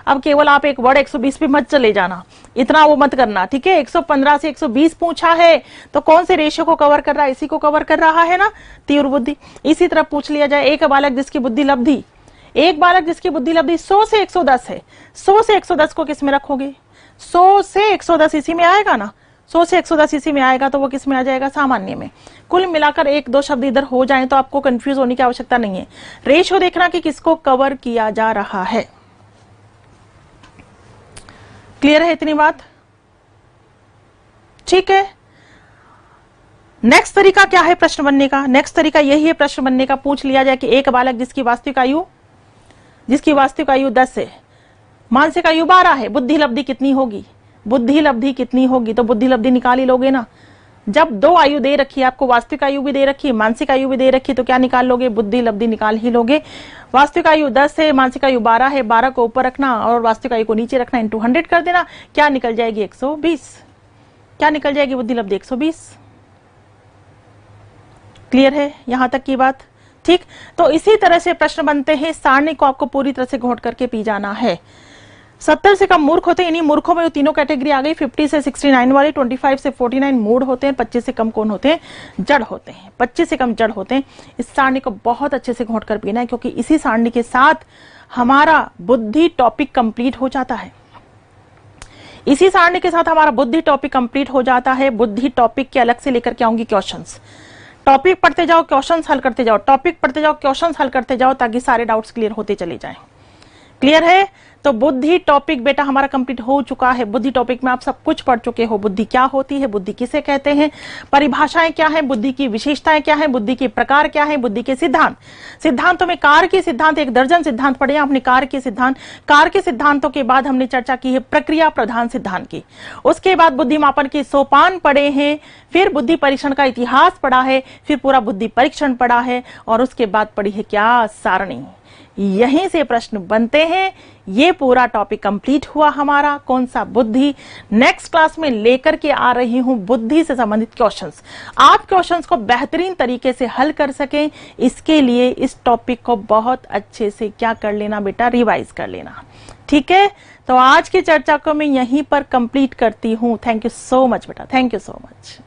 अब केवल आप एक वर्ड 120 पे मत चले जाना, इतना वो मत करना। ठीक है, 115 से 120 पूछा है तो कौन से रेशियो को कवर कर रहा है? इसी को कवर कर रहा है ना, तीव्र बुद्धि। इसी तरह पूछ लिया जाए एक बालक जिसकी बुद्धि लब्धि, एक बालक जिसकी बुद्धि लब्धि 100 से 110 है, 100 से 110 को किस में रखोगे? 100 से 110 इसी में आएगा ना, 100 से 110 इसी में आएगा तो वो किस में आ जाएगा? सामान्य में। कुल मिलाकर एक दो शब्द इधर हो जाए तो आपको कंफ्यूज होने की आवश्यकता नहीं है। रेशियो देखना कि किसको कवर किया जा रहा है। क्लियर है इतनी बात? ठीक है। नेक्स्ट तरीका क्या है प्रश्न बनने का? नेक्स्ट तरीका यही है प्रश्न बनने का। पूछ लिया जाए कि एक बालक जिसकी वास्तविक आयु 10 है, मानसिक आयु 12 है, बुद्धि लब्धि कितनी होगी? बुद्धि लब्धि कितनी होगी? तो बुद्धि लब्धि निकाल ही लोगे ना। जब दो आयु दे रखी है आपको, वास्तविक आयु भी दे रखी है, मानसिक आयु भी दे रखी है, तो क्या निकाल लोगे? बुद्धि लब्धि निकाल ही लोगे। वास्तविक आयु 10 है, मानसिक आयु 12 है, 12 को ऊपर रखना और वास्तविक आयु को नीचे रखना, इंटू 100 कर देना। क्या निकल जाएगी? 120। क्या निकल जाएगी? बुद्धि लब्धि 120। क्लियर है यहां तक की बात? ठीक। तो इसी तरह से प्रश्न बनते हैं। सारणी को आपको पूरी तरह से घोट करके पी जाना है। 70 से कम मूर्ख होते हैं, इन्हीं मूर्खों में तीनों कैटेगरी आ गई। 50 से 69 वाले, 25 से 49 मूढ़ होते हैं, 25 से कम कौन होते हैं? जड़ होते हैं। 25 से कम जड़ होते हैं। इस सारणी को बहुत अच्छे से घोट कर पीना है क्योंकि इसी सारणी के साथ हमारा बुद्धि टॉपिक कंप्लीट हो जाता है। इसी सारणी के साथ हमारा बुद्धि टॉपिक कंप्लीट हो जाता है। बुद्धि टॉपिक के अलग से लेकर के आऊंगी क्वेश्चंस। टॉपिक पढ़ते जाओ, क्वेश्चंस हल करते जाओ, टॉपिक पढ़ते जाओ, क्वेश्चंस हल करते जाओ, ताकि सारे डाउट्स क्लियर होते चले जाएं। क्लियर है? तो बुद्धि टॉपिक बेटा हमारा कंप्लीट हो चुका है। बुद्धि टॉपिक में आप सब कुछ पढ़ चुके हो। बुद्धि क्या होती है, बुद्धि किसे कहते हैं, परिभाषाएं क्या है, बुद्धि की विशेषताएं क्या है, बुद्धि के प्रकार क्या है, बुद्धि के सिद्धांत। सिद्धांतों में कार के सिद्धांत, 1 दर्जन सिद्धांत पढ़े आपने कार के सिद्धांत। कार के सिद्धांतों के बाद हमने चर्चा की है प्रक्रिया प्रधान सिद्धांत की। उसके बाद बुद्धिमापन के सोपान पढ़े हैं, फिर बुद्धि परीक्षण का इतिहास पढ़ा है, फिर पूरा बुद्धि परीक्षण पढ़ा है और उसके बाद पढ़ी है क्या? सारणी। यहीं से प्रश्न बनते हैं। ये पूरा टॉपिक कंप्लीट हुआ हमारा। कौन सा? बुद्धि। नेक्स्ट क्लास में लेकर के आ रही हूं बुद्धि से संबंधित क्वेश्चंस। आप क्वेश्चंस को बेहतरीन तरीके से हल कर सकें, इसके लिए इस टॉपिक को बहुत अच्छे से क्या कर लेना बेटा? रिवाइज कर लेना। ठीक है, तो आज की चर्चा को मैं यहीं पर कंप्लीट करती हूं। थैंक यू सो मच बेटा, थैंक यू सो मच।